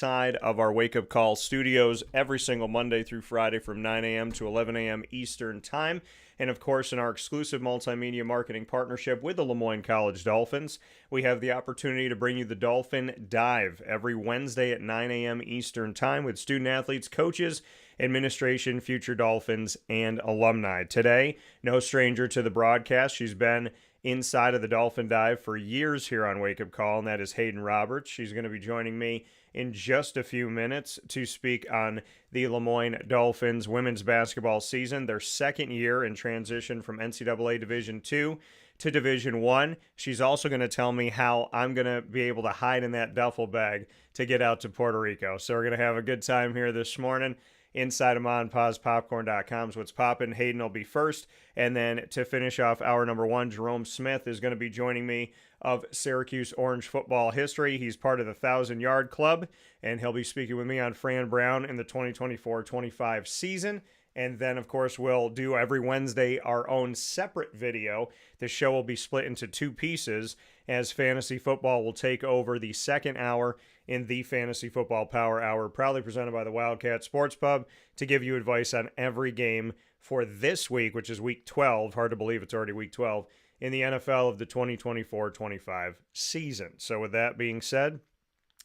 Side of our Wake Up Call studios every single Monday through Friday from 9 a.m. to 11 a.m. Eastern Time. And of course, in our exclusive multimedia marketing partnership with the Moyne College Dolphins, we have the opportunity to bring you the Dolphin Dive every Wednesday at 9 a.m. Eastern Time with student athletes, coaches, administration, future Dolphins, and alumni. Today, no stranger to the broadcast. She's been inside of the Dolphin Dive for years here on Wake Up Call, and that is Haedyn Roberts. She's going to be joining me in just a few minutes to speak on the Moyne Dolphins women's basketball season, their second year in transition from NCAA Division II to Division I. She's also going to tell me how I'm going to be able to hide in that duffel bag to get out to Puerto Rico. So we're going to have a good time here this morning. Inside of MonPazPopcorn.com is what's popping. Haedyn will be first. And then to finish off hour number one, Jerome Smith is going to be joining me of Syracuse Orange football history. He's part of the 1,000-Yard Club, and he'll be speaking with me on Fran Brown in the 2024-25 season. And then, of course, we'll do every Wednesday our own separate video. The show will be split into two pieces as fantasy football will take over the second hour in the Fantasy Football Power Hour, proudly presented by the Wildcat Sports Pub, to give you advice on every game for this week, which is Week 12. Hard to believe it's already Week 12 in the NFL of the 2024-25 season. So with that being said,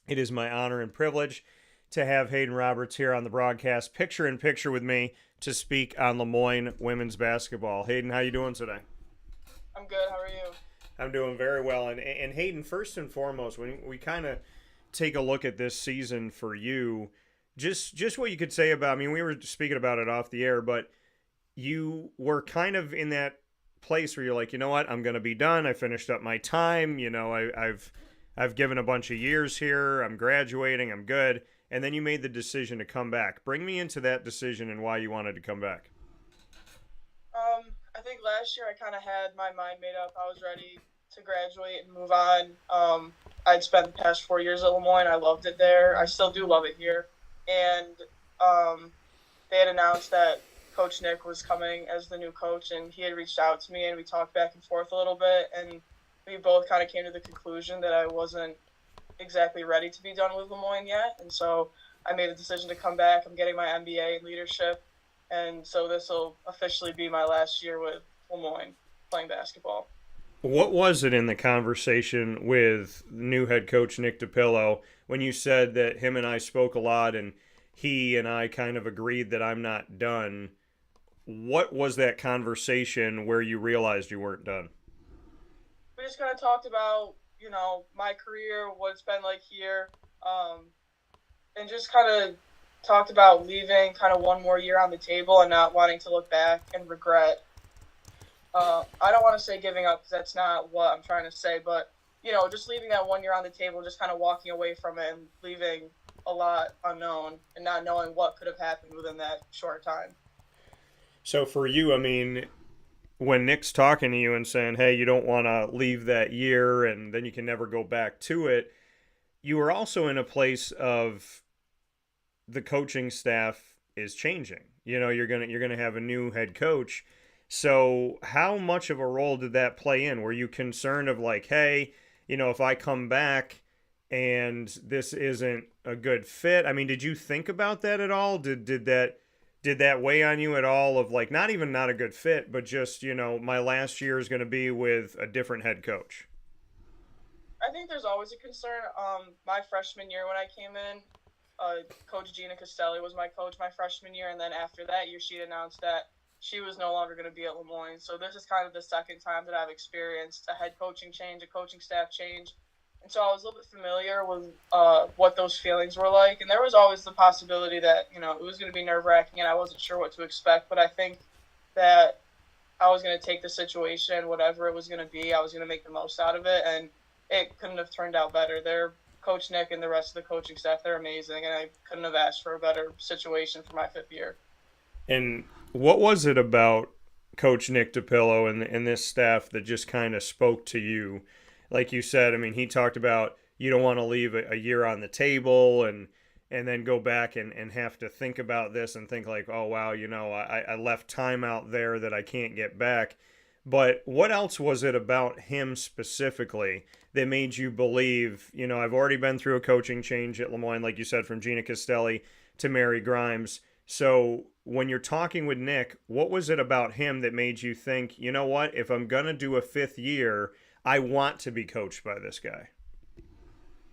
it is my honor and privilege to have Haedyn Roberts here on the broadcast, picture-in-picture with me, to speak on Moyne women's basketball. Haedyn, how you doing today? I'm good. How are you? I'm doing very well. And Haedyn, first and foremost, when we kind of take a look at this season for you, just what you could say about, I mean, we were speaking about it off the air, but you were kind of in that place where you're like, you know what, I'm going to be done. I finished up my time. You know, I've given a bunch of years here. I'm graduating. I'm good. And then you made the decision to come back. Bring me into that decision and why you wanted to come back. I think last year I kind of had my mind made up. I was ready to graduate and move on. I'd spent the past 4 years at Moyne. I loved it there. I still do love it here. And they had announced that Coach Nick was coming as the new coach, and he had reached out to me, and we talked back and forth a little bit, and we both kind of came to the conclusion that I wasn't exactly ready to be done with Moyne yet, and so I made the decision to come back. I'm getting my MBA in leadership, and so this will officially be my last year with Moyne playing basketball. What was it in the conversation with new head coach Nick DiPillo when you said that him and I spoke a lot and he and I kind of agreed that I'm not done? What was that conversation where you realized you weren't done? We just kind of talked about, you know, my career, what it's been like here, and just kind of talked about leaving kind of one more year on the table and not wanting to look back and regret. I don't want to say giving up because that's not what I'm trying to say, but, you know, just leaving that 1 year on the table, just kind of walking away from it and leaving a lot unknown and not knowing what could have happened within that short time. So for you, I mean, when Nick's talking to you and saying, hey, you don't want to leave that year and then you can never go back to it, you were also in a place of the coaching staff is changing. You know, you're gonna have a new head coach. So how much of a role did that play in? Were you concerned of like, hey, you know, if I come back and this isn't a good fit? I mean, did you think about that at all? Did that weigh on you at all of like, not even not a good fit, but just, you know, my last year is going to be with a different head coach? I think there's always a concern. My freshman year when I came in, Coach Gina Castelli was my coach my freshman year, and then after that year she announced that she was no longer going to be at Moyne. So this is kind of the second time that I've experienced a head coaching change, a coaching staff change. And so I was a little bit familiar with what those feelings were like. And there was always the possibility that, you know, it was going to be nerve-wracking and I wasn't sure what to expect. But I think that I was going to take the situation, whatever it was going to be, I was going to make the most out of it. And it couldn't have turned out better. Coach Nick and the rest of the coaching staff, they're amazing. And I couldn't have asked for a better situation for my fifth year. And what was it about Coach Nick DiPillo and this staff that just kind of spoke to you? Like you said, I mean, he talked about you don't want to leave a year on the table and then go back and have to think about this and think like, oh, wow, you know, I left time out there that I can't get back. But what else was it about him specifically that made you believe, I've already been through a coaching change at Lemoyne, like you said, from Gina Castelli to Mary Grimes. So when you're talking with Nick, what was it about him that made you think, you know what, if I'm going to do a fifth year, I want to be coached by this guy?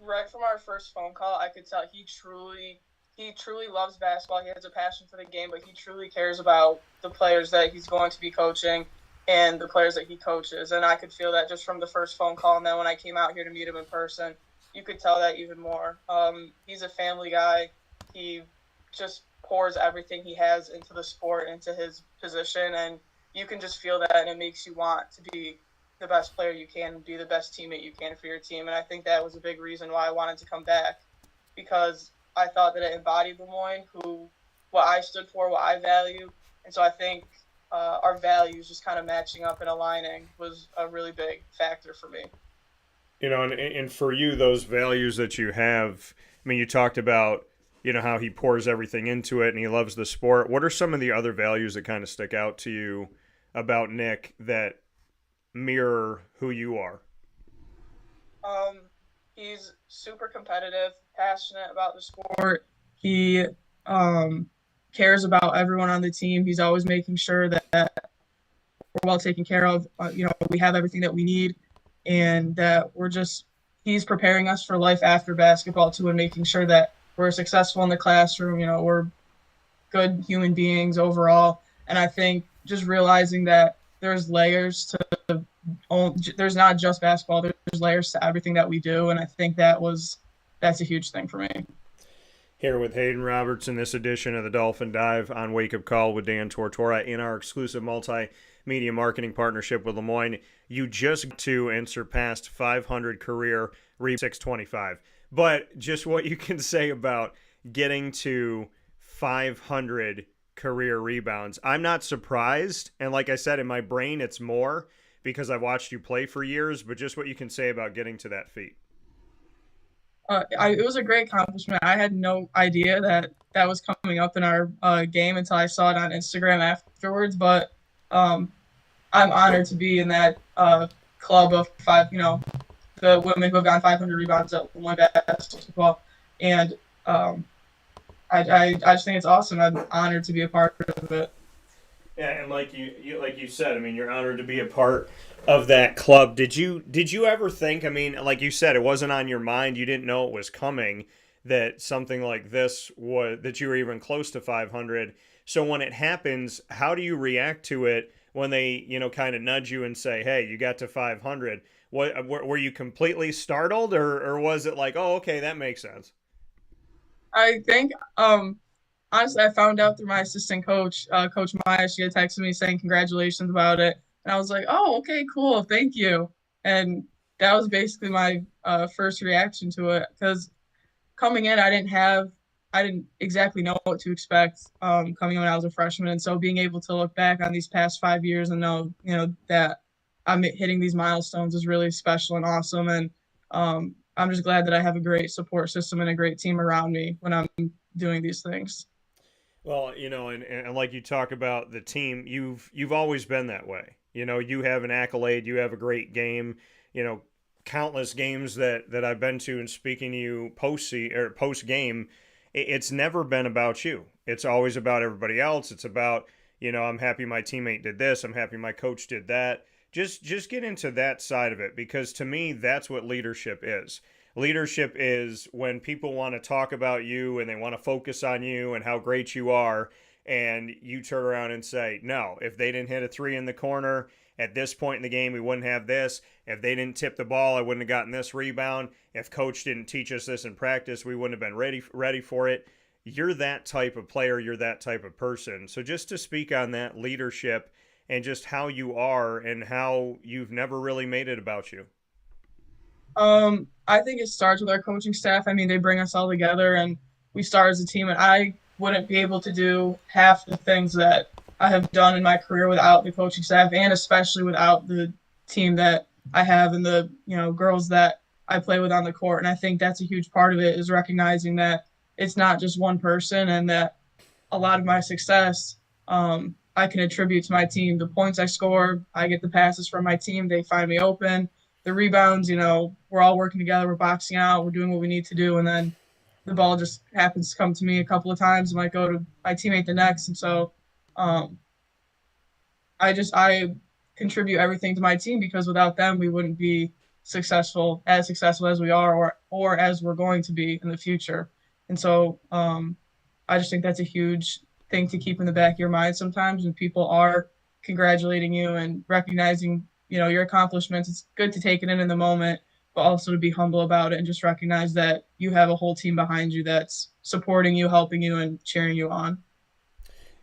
Right from our first phone call, I could tell he truly loves basketball. He has a passion for the game, but he truly cares about the players that he's going to be coaching and the players that he coaches. And I could feel that just from the first phone call. And then when I came out here to meet him in person, you could tell that even more. He's a family guy. He just pours everything he has into the sport, into his position. And you can just feel that, and it makes you want to be the best player you can, be the best teammate you can for your team. And I think that was a big reason why I wanted to come back, because I thought that it embodied Lemoyne, what I stood for, what I value. And so I think our values just kind of matching up and aligning was a really big factor for me. And for you, those values that you have, I mean, you talked about, how he pours everything into it and he loves the sport. What are some of the other values that kind of stick out to you about Nick that mirror who you are? He's super competitive, passionate about the sport. He cares about everyone on the team. He's always making sure that we're well taken care of. We have everything that we need, and that he's preparing us for life after basketball too, and making sure that we're successful in the classroom. We're good human beings overall. And I think just realizing that there's layers to, there's not just basketball, there's layers to everything that we do. And I think that's a huge thing for me. Here with Haedyn Roberts in this edition of the Dolphin Dive on Wake Up Call with Dan Tortora in our exclusive multimedia marketing partnership with Moyne. You just to and surpassed 500 career 625. But just what you can say about getting to 500 career rebounds. I'm not surprised. And like I said, in my brain, it's more because I've watched you play for years, but just what you can say about getting to that feat. It was a great accomplishment. I had no idea that was coming up in our game until I saw it on Instagram afterwards. But I'm honored to be in that club of five, the women who have gotten 500 rebounds at Moyne basketball. And I just think it's awesome. I'm honored to be a part of it. Yeah, and like you said, I mean, you're honored to be a part of that club. Did you ever think, I mean, like you said, it wasn't on your mind, you didn't know it was coming, that something like this that you were even close to 500. So when it happens, how do you react to it when they, kind of nudge you and say, hey, you got to 500? Were you completely startled, or was it like, oh, okay, that makes sense? I think, honestly, I found out through my assistant coach, Coach Maya. She had texted me saying congratulations about it. And I was like, oh, okay, cool, thank you. And that was basically my first reaction to it, because coming in, I didn't exactly know what to expect coming in when I was a freshman. And so being able to look back on these past 5 years and know, that I'm hitting these milestones is really special and awesome. And I'm just glad that I have a great support system and a great team around me when I'm doing these things. Well, and like you talk about the team, you've always been that way. You have an accolade, you have a great game, countless games that I've been to and speaking to you post game, it's never been about you. It's always about everybody else. It's about, I'm happy my teammate did this, I'm happy my coach did that. Just get into that side of it, because to me, that's what leadership is. Leadership is when people want to talk about you and they want to focus on you and how great you are, and you turn around and say, no, if they didn't hit a three in the corner at this point in the game, we wouldn't have this. If they didn't tip the ball, I wouldn't have gotten this rebound. If coach didn't teach us this in practice, we wouldn't have been ready for it. You're that type of player. You're that type of person. So just to speak on that leadership and just how you are and how you've never really made it about you. I think it starts with our coaching staff. I mean, they bring us all together and we start as a team, and I wouldn't be able to do half the things that I have done in my career without the coaching staff, and especially without the team that I have and the, girls that I play with on the court. And I think that's a huge part of it, is recognizing that it's not just one person, and that a lot of my success I can attribute to my team. The points I score, I get the passes from my team. They find me open. The rebounds, we're all working together. We're boxing out. We're doing what we need to do. And then the ball just happens to come to me a couple of times. It might go to my teammate the next. And so I contribute everything to my team, because without them, we wouldn't be successful as we are, or as we're going to be in the future. And so I just think that's a huge thing to keep in the back of your mind sometimes when people are congratulating you and recognizing, your accomplishments. It's good to take it in the moment, but also to be humble about it and just recognize that you have a whole team behind you that's supporting you, helping you, and cheering you on.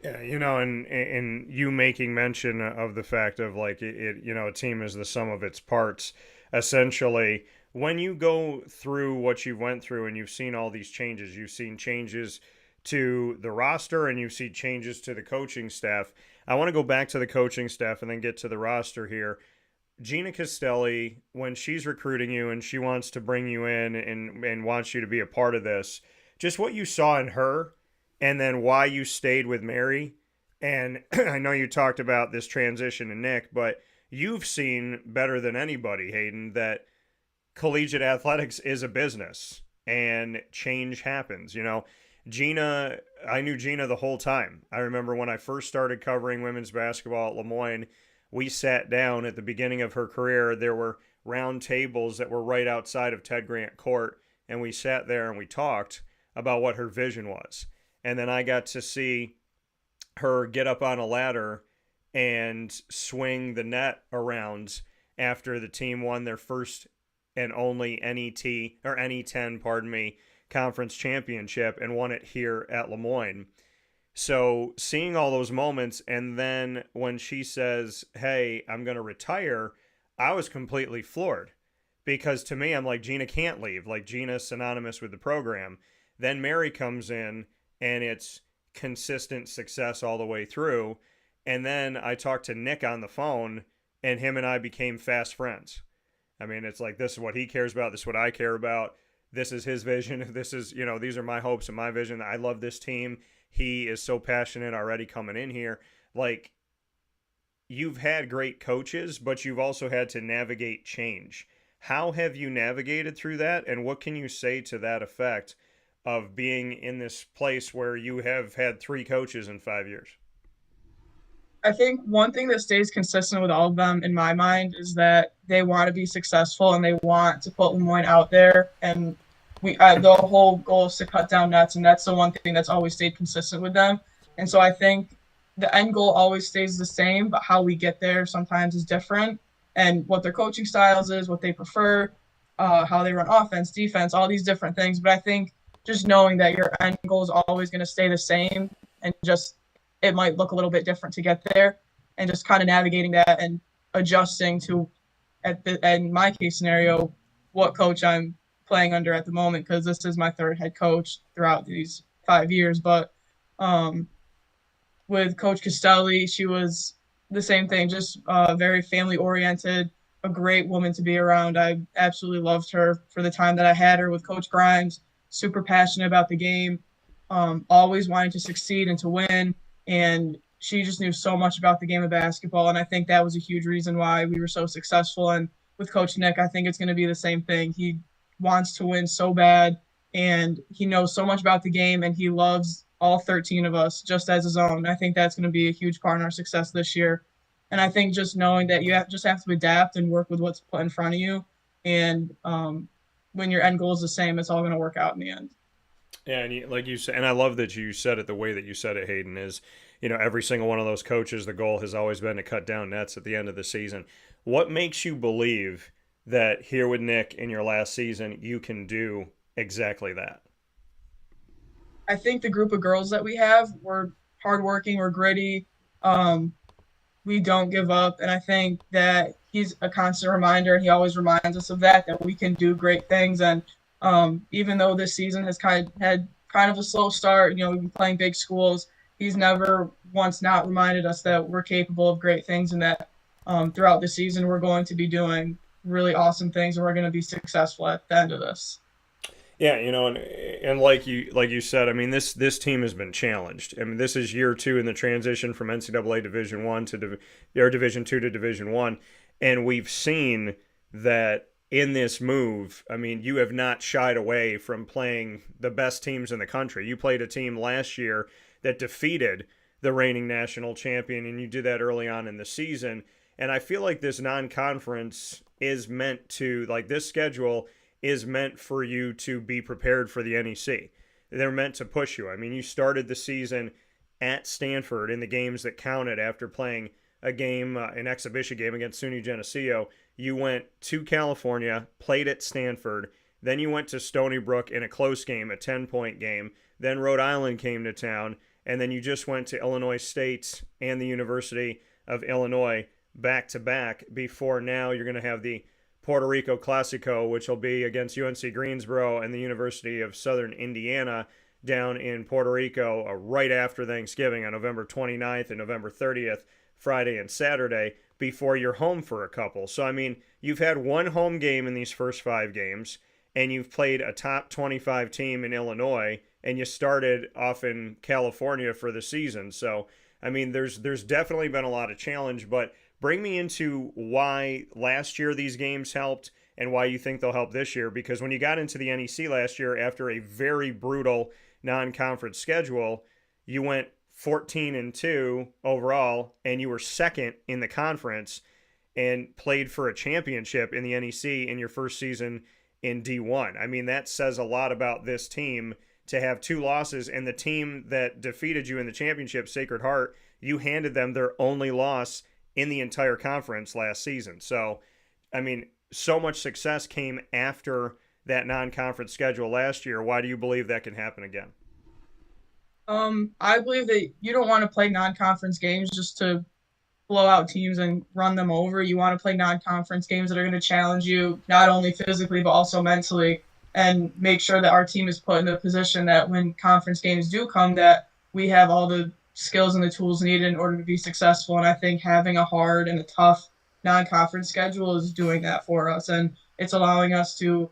Yeah, and you making mention of the fact of like a team is the sum of its parts. Essentially, when you go through what you went through and you've seen all these changes, you've seen changes to the roster and you see changes to the coaching staff. I want to go back to the coaching staff and then get to the roster here. Gina Castelli, when she's recruiting you and she wants to bring you in and wants you to be a part of this, just what you saw in her and then why you stayed with Mary. And I know you talked about this transition to Nick, but you've seen better than anybody, Haedyn, that collegiate athletics is a business and change happens. Gina, I knew Gina the whole time. I remember when I first started covering women's basketball at Lemoyne, we sat down at the beginning of her career. There were round tables that were right outside of Ted Grant Court, and we sat there and we talked about what her vision was. And then I got to see her get up on a ladder and swing the net around after the team won their first and only NE10, conference championship and won it here at Lemoyne. So seeing all those moments, and then when she says, hey, I'm going to retire, I was completely floored, because to me, I'm like, Gina can't leave. Like, Gina's synonymous with the program. Then Mary comes in and it's consistent success all the way through. And then I talked to Nick on the phone and him and I became fast friends. I mean, it's like, this is what he cares about. This is what I care about. This is his vision. This is, these are my hopes and my vision. I love this team. He is so passionate already coming in here. Like, you've had great coaches, but you've also had to navigate change. How have you navigated through that? And what can you say to that effect of being in this place where you have had 3 coaches in 5 years? I think one thing that stays consistent with all of them in my mind is that they want to be successful and they want to put Lemoyne out there. And the whole goal is to cut down nets, and that's the one thing that's always stayed consistent with them. And so I think the end goal always stays the same, but how we get there sometimes is different. And what their coaching styles is, what they prefer, how they run offense, defense, all these different things. But I think just knowing that your end goal is always going to stay the same, and just it might look a little bit different to get there, and just kind of navigating that and adjusting to, in my case scenario, what coach I'm playing under at the moment, because this is my 3rd head coach throughout these 5 years. But with Coach Castelli, she was the same thing, just very family oriented, a great woman to be around. I absolutely loved her for the time that I had her. With Coach Grimes, super passionate about the game, always wanting to succeed and to win. And she just knew so much about the game of basketball. And I think that was a huge reason why we were so successful. And with Coach Nick, I think it's going to be the same thing. He wants to win so bad, and he knows so much about the game, and he loves all 13 of us just as his own. I think that's going to be a huge part in our success this year. And I think just knowing that you have to adapt and work with what's put in front of you. And when your end goal is the same, it's all going to work out in the end. Yeah, and like you said, and I love that you said it the way that you said it, Haedyn, is, every single one of those coaches, the goal has always been to cut down nets at the end of the season. What makes you believe that here with Nick in your last season, you can do exactly that? I think the group of girls that we have, we're hardworking, we're gritty, we don't give up. And I think that he's a constant reminder, and he always reminds us of that we can do great things. And even though this season has had kind of a slow start, we've been playing big schools, he's never once not reminded us that we're capable of great things, and that throughout the season we're going to be doing really awesome things, and we're going to be successful at the end of this. Yeah, and like you said, I mean this team has been challenged. I mean this is year two in the transition from NCAA Division One to or Division Two to Division One, and we've seen that in this move. I mean you have not shied away from playing the best teams in the country. You played a team last year that defeated the reigning national champion, and you did that early on in the season. And I feel like this non-conference is meant to this schedule is meant for you to be prepared for the NEC. They're meant to push you. I mean, you started the season at Stanford in the games that counted after playing a game, an exhibition game against SUNY Geneseo. You went to California, played at Stanford, then you went to Stony Brook in a close game, a 10-point game. Then Rhode Island came to town, and then you just went to Illinois State and the University of Illinois back to back before now you're going to have the Puerto Rico Classico, which will be against UNC Greensboro and the University of Southern Indiana down in Puerto Rico right after Thanksgiving on November 29th and November 30th, Friday and Saturday, before you're home for a couple. So, I mean, you've had one home game in these first 5 games, and you've played a top 25 team in Illinois, and you started off in California for the season. So, I mean, there's definitely been a lot of challenge, but bring me into why last year these games helped and why you think they'll help this year. Because when you got into the NEC last year after a very brutal non-conference schedule, you went 14-2 overall, and you were second in the conference and played for a championship in the NEC in your first season in D1. I mean, that says a lot about this team to have 2 losses, and the team that defeated you in the championship, Sacred Heart, you handed them their only loss in the entire conference last season. So, I mean, so much success came after that non-conference schedule last year. Why do you believe that can happen again? I believe that you don't want to play non-conference games just to blow out teams and run them over. You want to play non-conference games that are going to challenge you not only physically but also mentally, and make sure that our team is put in a position that when conference games do come, that we have all the skills and the tools needed in order to be successful. And I think having a hard and a tough non-conference schedule is doing that for us, and it's allowing us to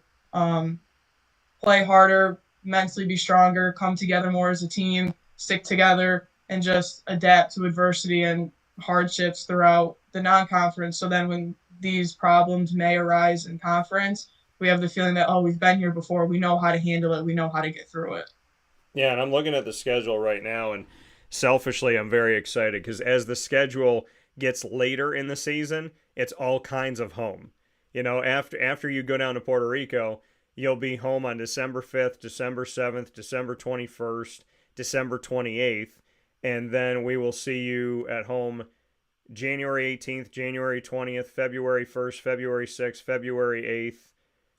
play harder, mentally be stronger, come together more as a team, stick together, and just adapt to adversity and hardships throughout the non-conference. So then when these problems may arise in conference, we have the feeling that, oh, we've been here before. We know how to handle it. We know how to get through it. Yeah, and I'm looking at the schedule right now, and selfishly, I'm very excited because as the schedule gets later in the season, it's all kinds of home. After you go down to Puerto Rico, you'll be home on December 5th, December 7th, December 21st, December 28th, and then we will see you at home January 18th, January 20th, February 1st, February 6th, February 8th,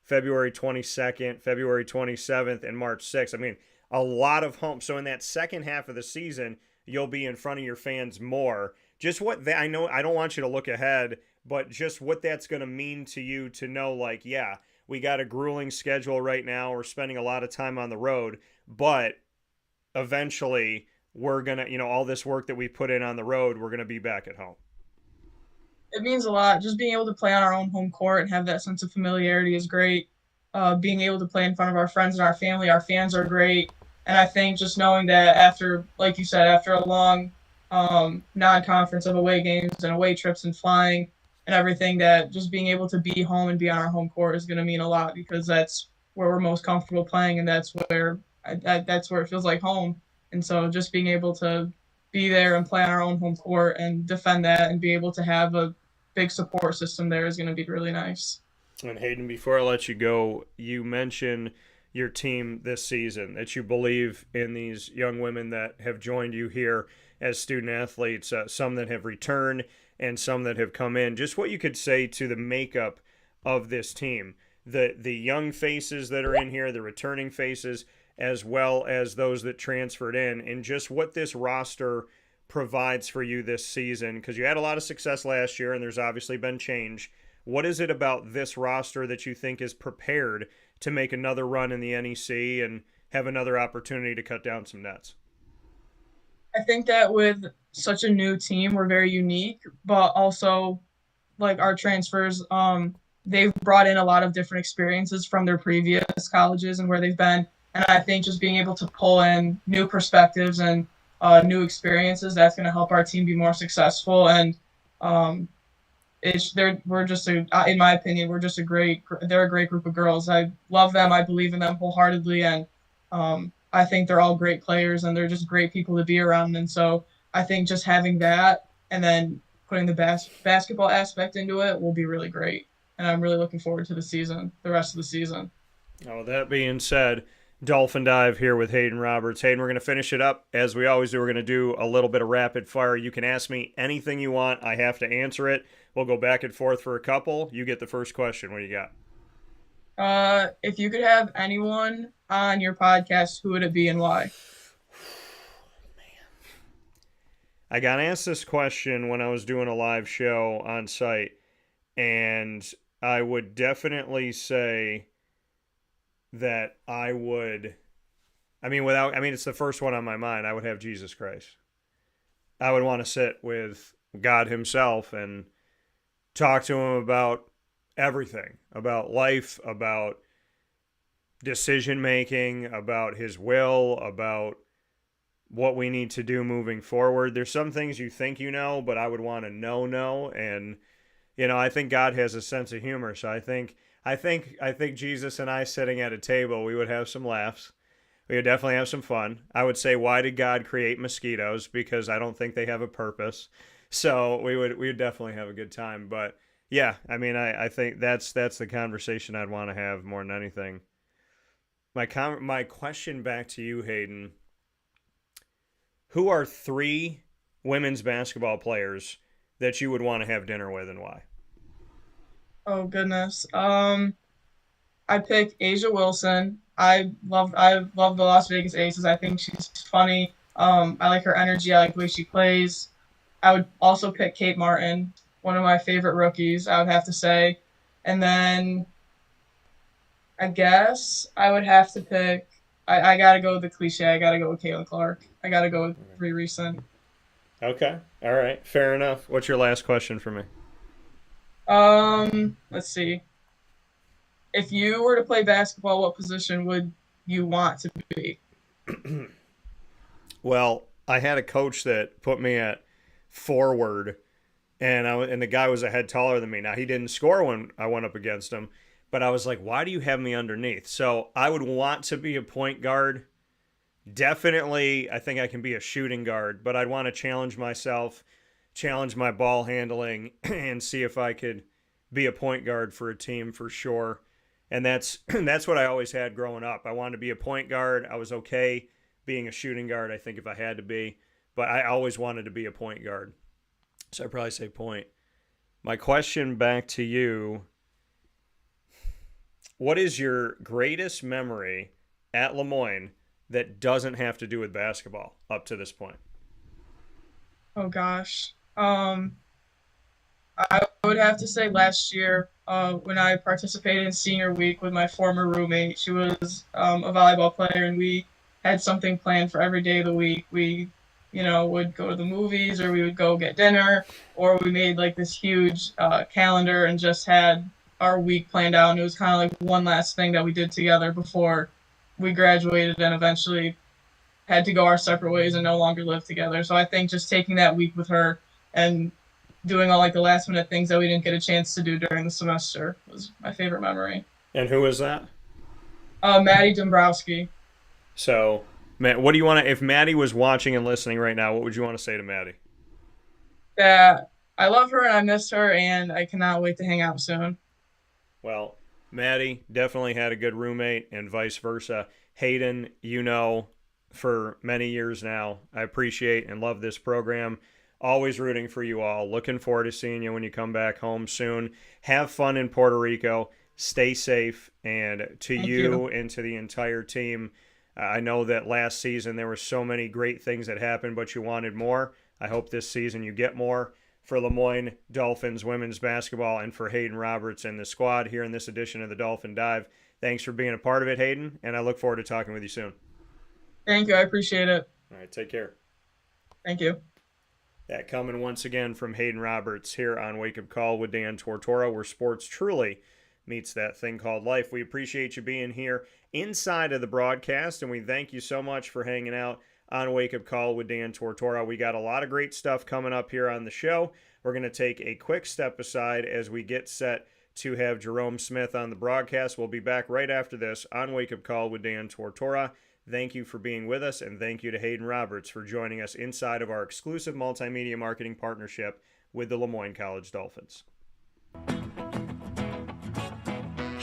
February 22nd, February 27th, and March 6th. I mean, a lot of home. So in that second half of the season, you'll be in front of your fans more. Just what I know, I don't want you to look ahead, but just what that's going to mean to you to know, yeah, we got a grueling schedule right now. We're spending a lot of time on the road, but eventually we're going to, all this work that we put in on the road, we're going to be back at home. It means a lot. Just being able to play on our own home court and have that sense of familiarity is great. Being able to play in front of our friends and our family, our fans are great. And I think just knowing that after, like you said, after a long non-conference of away games and away trips and flying and everything, that just being able to be home and be on our home court is going to mean a lot, because that's where we're most comfortable playing, and that's where it feels like home. And so just being able to be there and play on our own home court and defend that and be able to have a big support system there is going to be really nice. And Haedyn, before I let you go, you mentioned your team this season, that you believe in these young women that have joined you here as student athletes, some that have returned and some that have come in. Just what you could say to the makeup of this team, the young faces that are in here, the returning faces, as well as those that transferred in, and just what this roster provides for you this season, because you had a lot of success last year and there's obviously been change. What is it about this roster that you think is prepared to make another run in the NEC and have another opportunity to cut down some nets? I think that with such a new team, we're very unique, but also like our transfers, they've brought in a lot of different experiences from their previous colleges and where they've been. And I think just being able to pull in new perspectives and new experiences, that's going to help our team be more successful. And we're just in my opinion, they're a great group of girls. I love them. I believe in them wholeheartedly. And I think they're all great players and they're just great people to be around. And so I think just having that and then putting the basketball aspect into it will be really great. And I'm really looking forward to the rest of the season. Oh, that being said, Dolphin Dive here with Haedyn Roberts. Haedyn, we're going to finish it up as we always do. We're going to do a little bit of rapid fire. You can ask me anything you want. I have to answer it. We'll go back and forth for a couple. You get the first question. What do you got? If you could have anyone on your podcast, who would it be and why? I got asked this question when I was doing a live show on site, and I would definitely say that it's the first one on my mind. I would have Jesus Christ. I would want to sit with God himself and talk to him about everything, about life, about decision making, about his will, about what we need to do moving forward. There's some things you think you know, but I would want to know. And, I think God has a sense of humor. So I think Jesus and I sitting at a table, we would have some laughs. We would definitely have some fun. I would say, why did God create mosquitoes? Because I don't think they have a purpose. So we would definitely have a good time. But yeah, I think that's the conversation I'd want to have more than anything. My question back to you, Haedyn. Who are 3 women's basketball players that you would want to have dinner with and why? Oh goodness. I pick Asia Wilson. I love the Las Vegas Aces. I think she's funny. I like her energy. I like the way she plays. I would also pick Kate Martin, one of my favorite rookies, I would have to say. And then I guess I would have to pick. I gotta go with the cliche. I gotta go with Caitlin Clark. I gotta go with 3 recent. Okay. All right. Fair enough. What's your last question for me? Let's see. If you were to play basketball, what position would you want to be? Well, I had a coach that put me at forward, and the guy was a head taller than me. Now, he didn't score when I went up against him, but I was like, why do you have me underneath? So I would want to be a point guard. Definitely, I think I can be a shooting guard, but I'd want to challenge myself, challenge my ball handling, and see if I could be a point guard for a team for sure. And that's what I always had growing up. I wanted to be a point guard. I was okay being a shooting guard, I think, if I had to be. But I always wanted to be a point guard. So I'd probably say point. My question back to you, what is your greatest memory at Moyne that doesn't have to do with basketball up to this point? Oh, gosh. I would have to say last year when I participated in senior week with my former roommate. She was a volleyball player, and we had something planned for every day of the week. We, would go to the movies, or we would go get dinner, or we made like this huge calendar and just had our week planned out. And it was kind of like one last thing that we did together before we graduated and eventually had to go our separate ways and no longer live together. So I think just taking that week with her and doing all like the last minute things that we didn't get a chance to do during the semester was my favorite memory. And who was that? Maddie Dombrowski. So, Matt, what do you want to, if Maddie was watching and listening right now, what would you want to say to Maddie? That I love her and I miss her and I cannot wait to hang out soon. Well, Maddie definitely had a good roommate and vice versa. Haedyn, for many years now, I appreciate and love this program. Always rooting for you all. Looking forward to seeing you when you come back home soon. Have fun in Puerto Rico. Stay safe. And to you and to the entire team, I know that last season there were so many great things that happened, but you wanted more. I hope this season you get more. For Moyne Dolphins women's basketball and for Haedyn Roberts and the squad here in this edition of the Dolphin Dive, thanks for being a part of it, Haedyn, and I look forward to talking with you soon. Thank you. I appreciate it. All right, take care. Thank you. That coming once again from Haedyn Roberts here on Wake Up Call with Dan Tortora, where sports truly meets that thing called life. We appreciate you being here inside of the broadcast, and we thank you so much for hanging out on Wake Up Call with Dan Tortora. We got a lot of great stuff coming up here on the show. We're going to take a quick step aside as we get set to have Jerome Smith on the broadcast. We'll be back right after this on Wake Up Call with Dan Tortora. Thank you for being with us, and thank you to Haedyn Roberts for joining us inside of our exclusive multimedia marketing partnership with the Moyne College Dolphins.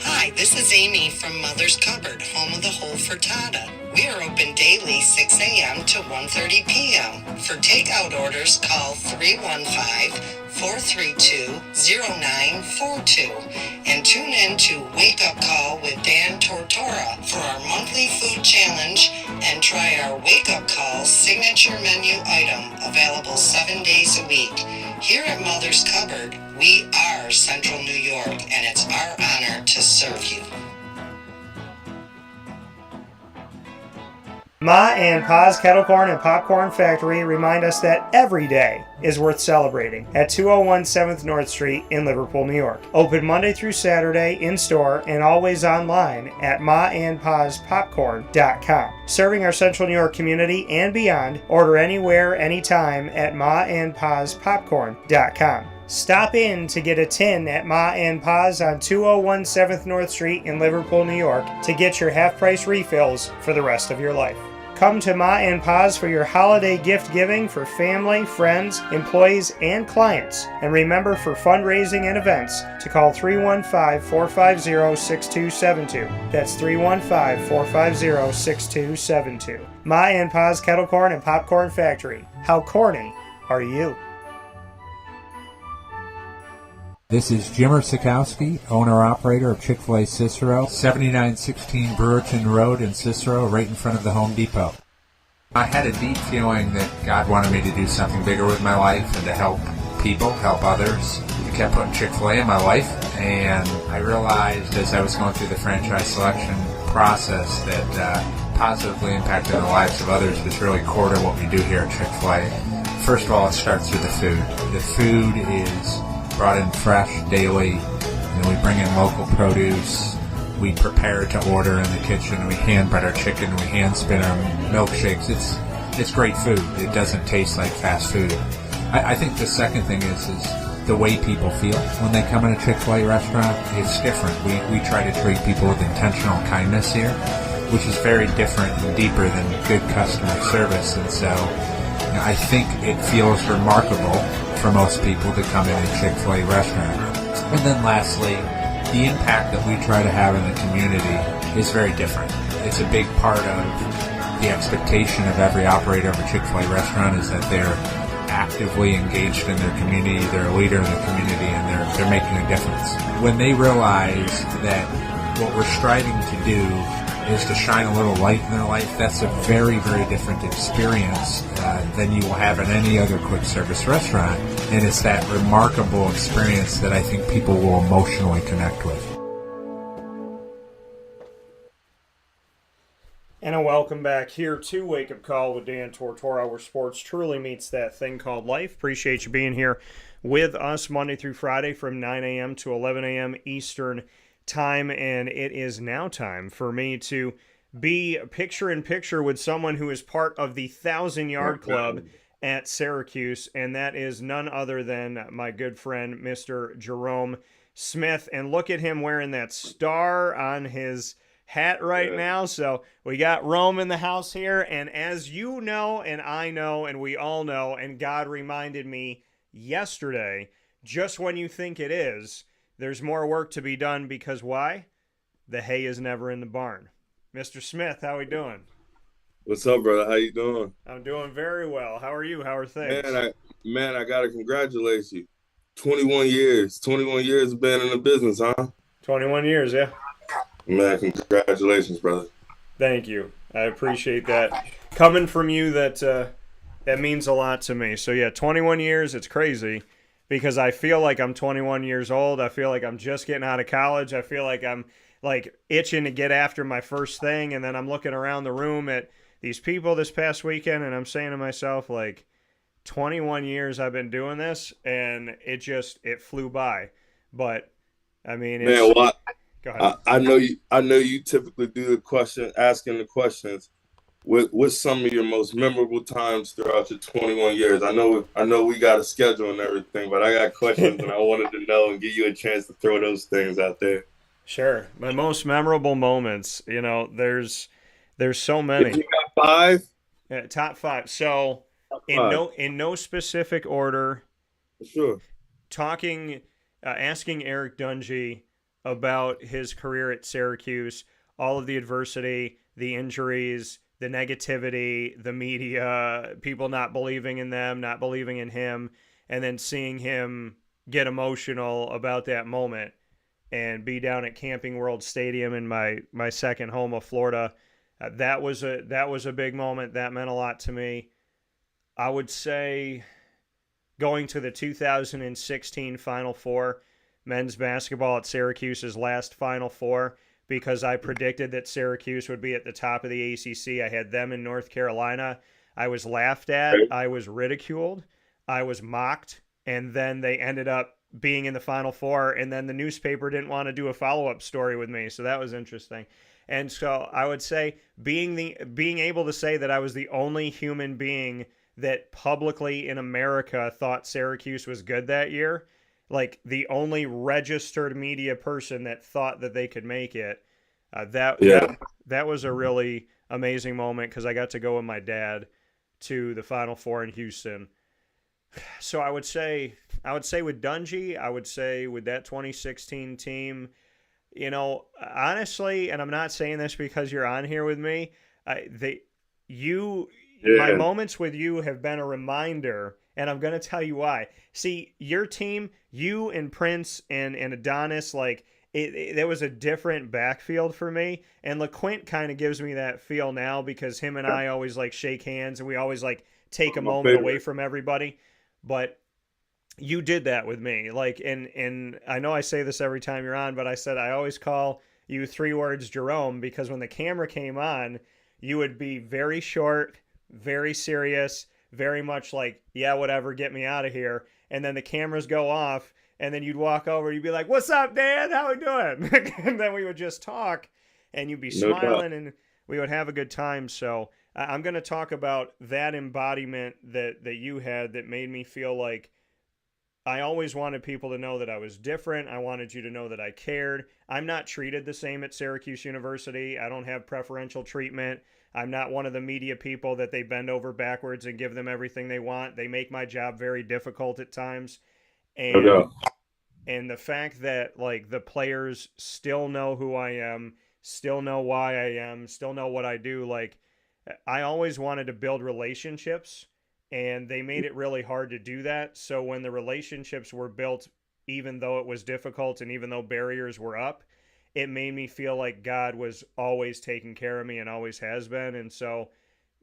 Hi, this is Amy from Mother's Cupboard, home of the Whole Frittata. We are open daily 6 a.m. to 1:30 p.m. For takeout orders, call 315-432-0942 and tune in to Wake Up Call with Dan Tortora for our monthly food challenge and try our Wake Up Call signature menu item available 7 days a week. Here at Mother's Cupboard, we are Central New York, and it's our honor to serve you. Ma and Pa's Kettle Corn and Popcorn Factory remind us that every day is worth celebrating at 201 7th North Street in Liverpool, New York. Open Monday through Saturday in-store and always online at maandpaspopcorn.com. Serving our Central New York community and beyond, order anywhere, anytime at maandpaspopcorn.com. Stop in to get a tin at Ma and Pa's on 201 7th North Street in Liverpool, New York to get your half-price refills for the rest of your life. Come to Ma and Pa's for your holiday gift giving for family, friends, employees, and clients. And remember, for fundraising and events, to call 315-450-6272. That's 315-450-6272. Ma and Pa's Kettle Corn and Popcorn Factory. How corny are you? This is Jimmer Sikowski, owner-operator of Chick-fil-A Cicero, 7916 Brewerton Road in Cicero, right in front of the Home Depot. I had a deep feeling that God wanted me to do something bigger with my life and to help people, help others. He kept putting Chick-fil-A in my life, and I realized as I was going through the franchise selection process that positively impacting the lives of others was really core to what we do here at Chick-fil-A. First of all, it starts with the food. The food is brought in fresh daily, and we bring in local produce. We prepare to order in the kitchen. We hand bread our chicken. We hand spin our milkshakes. It's great food. It doesn't taste like fast food. I think the second thing is the way people feel when they come in a Chick-fil-A restaurant. It's different. We try to treat people with intentional kindness here, which is very different and deeper than good customer service. And so I think it feels remarkable for most people to come in a Chick-fil-A restaurant. And then lastly, the impact that we try to have in the community is very different. It's a big part of the expectation of every operator of a Chick-fil-A restaurant is that they're actively engaged in their community, they're a leader in the community, and they're making a difference. When they realize that what we're striving to do is to shine a little light in their life, that's a very, very different experience than you will have in any other quick service restaurant. And it's that remarkable experience that I think people will emotionally connect with. And a welcome back here to Wake Up Call with Dan Tortora, where sports truly meets that thing called life. Appreciate you being here with us Monday through Friday from 9 a.m. to 11 a.m. Eastern time, and it is now time for me to be picture in picture with someone who is part of the 1,000-yard club at Syracuse, and that is none other than my good friend, Mr. Jerome Smith. And look at him wearing that star on his hat right now. So we got Rome in the house here, and as you know, and I know, and we all know, and God reminded me yesterday, just when you think it is, there's more work to be done, because why? The hay is never in the barn. Mr. Smith, how we doing? What's up, brother? How you doing? I'm doing very well. How are you? How are things? Man, I gotta congratulate you. 21 years. 21 years of being in the business, huh? 21 years, yeah. Man, congratulations, brother. Thank you. I appreciate that. Coming from you, that means a lot to me. So yeah, 21 years, it's crazy. Because I feel like I'm 21 years old. I feel like I'm just getting out of college. I feel like I'm like itching to get after my first thing. And then I'm looking around the room at these people this past weekend, and I'm saying to myself, like, 21 years I've been doing this, and it flew by. But I mean, man, well, Go ahead. I know you typically do the question, asking the questions. What's some of your most memorable times throughout your 21 years? I know we got a schedule and everything, but I got questions and I wanted to know and give you a chance to throw those things out there. Sure. My most memorable moments, there's so If many. you got five, Top five. So top in five, no specific order, for sure. asking Eric Dungy about his career at Syracuse, all of the adversity, the injuries, the negativity, the media, people not believing in them, not believing in him, and then seeing him get emotional about that moment and be down at Camping World Stadium in my second home of Florida. That was a big moment. That meant a lot to me. I would say going to the 2016 Final Four, men's basketball at Syracuse's last Final Four, because I predicted that Syracuse would be at the top of the ACC. I had them in North Carolina. I was laughed at. I was ridiculed. I was mocked. And then they ended up being in the Final Four. And then the newspaper didn't want to do a follow-up story with me. So that was interesting. And so I would say being able to say that I was the only human being that publicly in America thought Syracuse was good that year, like the only registered media person that thought that they could make it. That was a really amazing moment because I got to go with my dad to the Final Four in Houston. So I would say with Dungy, I would say with that 2016 team, honestly, and I'm not saying this because you're on here with me, my moments with you have been a reminder, and I'm going to tell you why. See, your team, you and Prince and Adonis, like, there was a different backfield for me, and LeQuint kind of gives me that feel now because him and I always, like, shake hands, and we always, like, take a moment away from everybody, but you did that with me. Like, and I know I say this every time you're on, but I said I always call you 3 words Jerome because when the camera came on, you would be very short, very serious, very much like, yeah, whatever, get me out of here. And then the cameras go off, and then you'd walk over, you'd be like, what's up, Dan? How we doing? And then we would just talk, and you'd be smiling, and we would have a good time. So I'm going to talk about that embodiment that you had that made me feel like I always wanted people to know that I was different. I wanted you to know that I cared. I'm not treated the same at Syracuse University. I don't have preferential treatment. I'm not one of the media people that they bend over backwards and give them everything they want. They make my job very difficult at times. And the fact that, like, the players still know who I am, still know why I am, still know what I do. Like, I always wanted to build relationships, and they made it really hard to do that. So when the relationships were built, even though it was difficult and even though barriers were up, it made me feel like God was always taking care of me and always has been. And so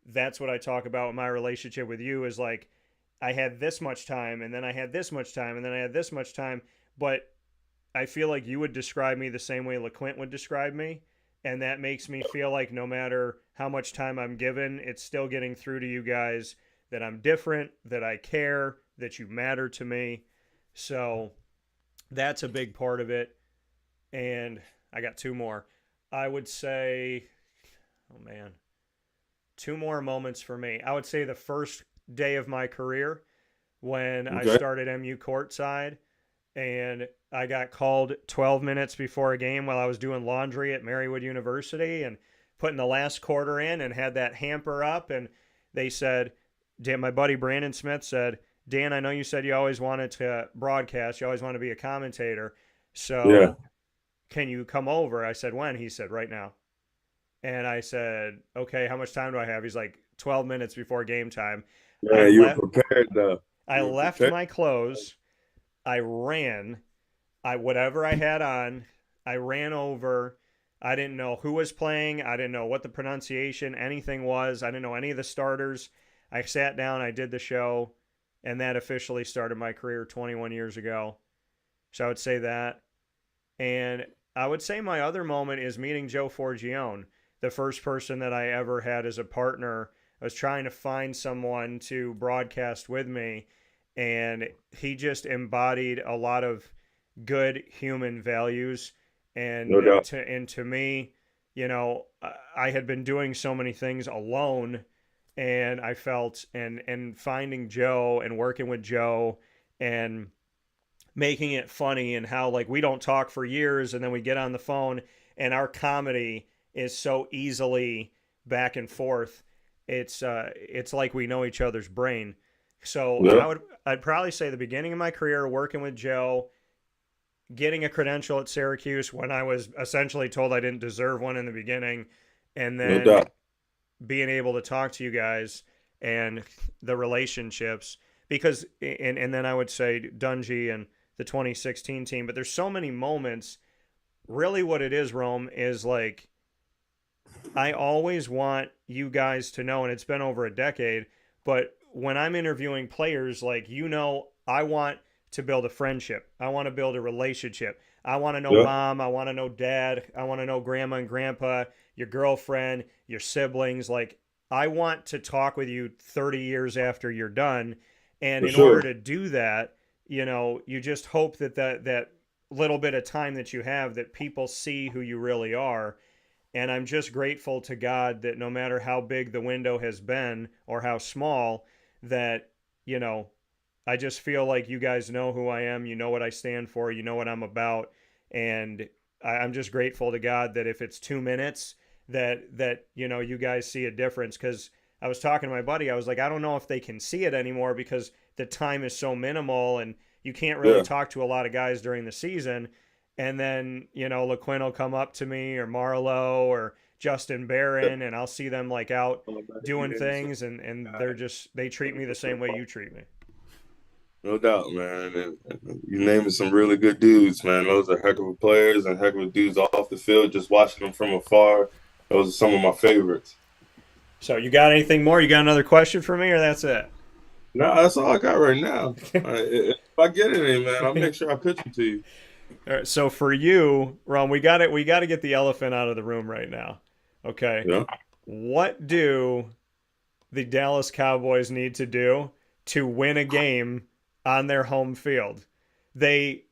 that's what I talk about with my relationship with you is like, I had this much time, and then I had this much time, and then I had this much time. But I feel like you would describe me the same way LeQuint would describe me. And that makes me feel like no matter how much time I'm given, it's still getting through to you guys that I'm different, that I care, that you matter to me. So that's a big part of it. And I got 2 more. I would say, 2 more moments for me. I would say the first day of my career when I started MU courtside and I got called 12 minutes before a game while I was doing laundry at Marywood University and putting the last quarter in and had that hamper up. And they said, Dan, my buddy Brandon Smith said, Dan, I know you said you always wanted to broadcast. You always want to be a commentator. So can you come over? I said, when? He said, right now. And I said, okay, how much time do I have? He's like, 12 minutes before game time. Yeah, you were prepared though. I left my clothes. I ran. Whatever I had on, I ran over. I didn't know who was playing. I didn't know what the pronunciation, anything was. I didn't know any of the starters. I sat down, I did the show, and that officially started my career 21 years ago. So I would say that. And I would say my other moment is meeting Joe Forgione, the first person that I ever had as a partner. I was trying to find someone to broadcast with me, and he just embodied a lot of good human values. And No doubt. to me, you know, I had been doing so many things alone, and I felt and finding Joe and working with Joe and making it funny, and how like we don't talk for years and then we get on the phone and our comedy is so easily back and forth. It's like we know each other's brain. So Yeah. I'd probably say the beginning of my career working with Joe, getting a credential at Syracuse when I was essentially told I didn't deserve one in the beginning, and No then doubt. being able to talk to you guys and the relationships. Because and then I would say Dungy and the 2016 team, but there's so many moments. Really what it is, Rome, is like I always want you guys to know, and it's been over a decade, but when I'm interviewing players, like, you know, I want to build a friendship. I want to build a relationship. I want to know Yeah. mom. I want to know dad. I want to know grandma and grandpa, your girlfriend, your siblings. Like, I want to talk with you 30 years after you're done. And For in sure. order to do that, you know, you just hope that little bit of time that you have, that people see who you really are. And I'm just grateful to God that no matter how big the window has been or how small, that, you know, I just feel like you guys know who I am. You know what I stand for. You know what I'm about. And I'm just grateful to God that if it's 2 minutes, that you know, you guys see a difference. Because I was talking to my buddy. I was like, I don't know if they can see it anymore because the time is so minimal and you can't really Yeah. talk to a lot of guys during the season. And then, you know, LaQuinn will come up to me, or Marlowe or Justin Barron, and I'll see them like out doing things, and they treat me the same way you treat me. No doubt, man. And you naming some really good dudes, man. Those are heck of a players and heck of a dudes off the field. Just watching them from afar, those are some of my favorites. So you got anything more? You got another question for me, or that's it? No, that's all I got right now. If I get any, man, I'll make sure I pitch them to you. All right, so for you, Ron, we got it. We got to get the elephant out of the room right now. Okay. Yeah. What do the Dallas Cowboys need to do to win a game on their home field? They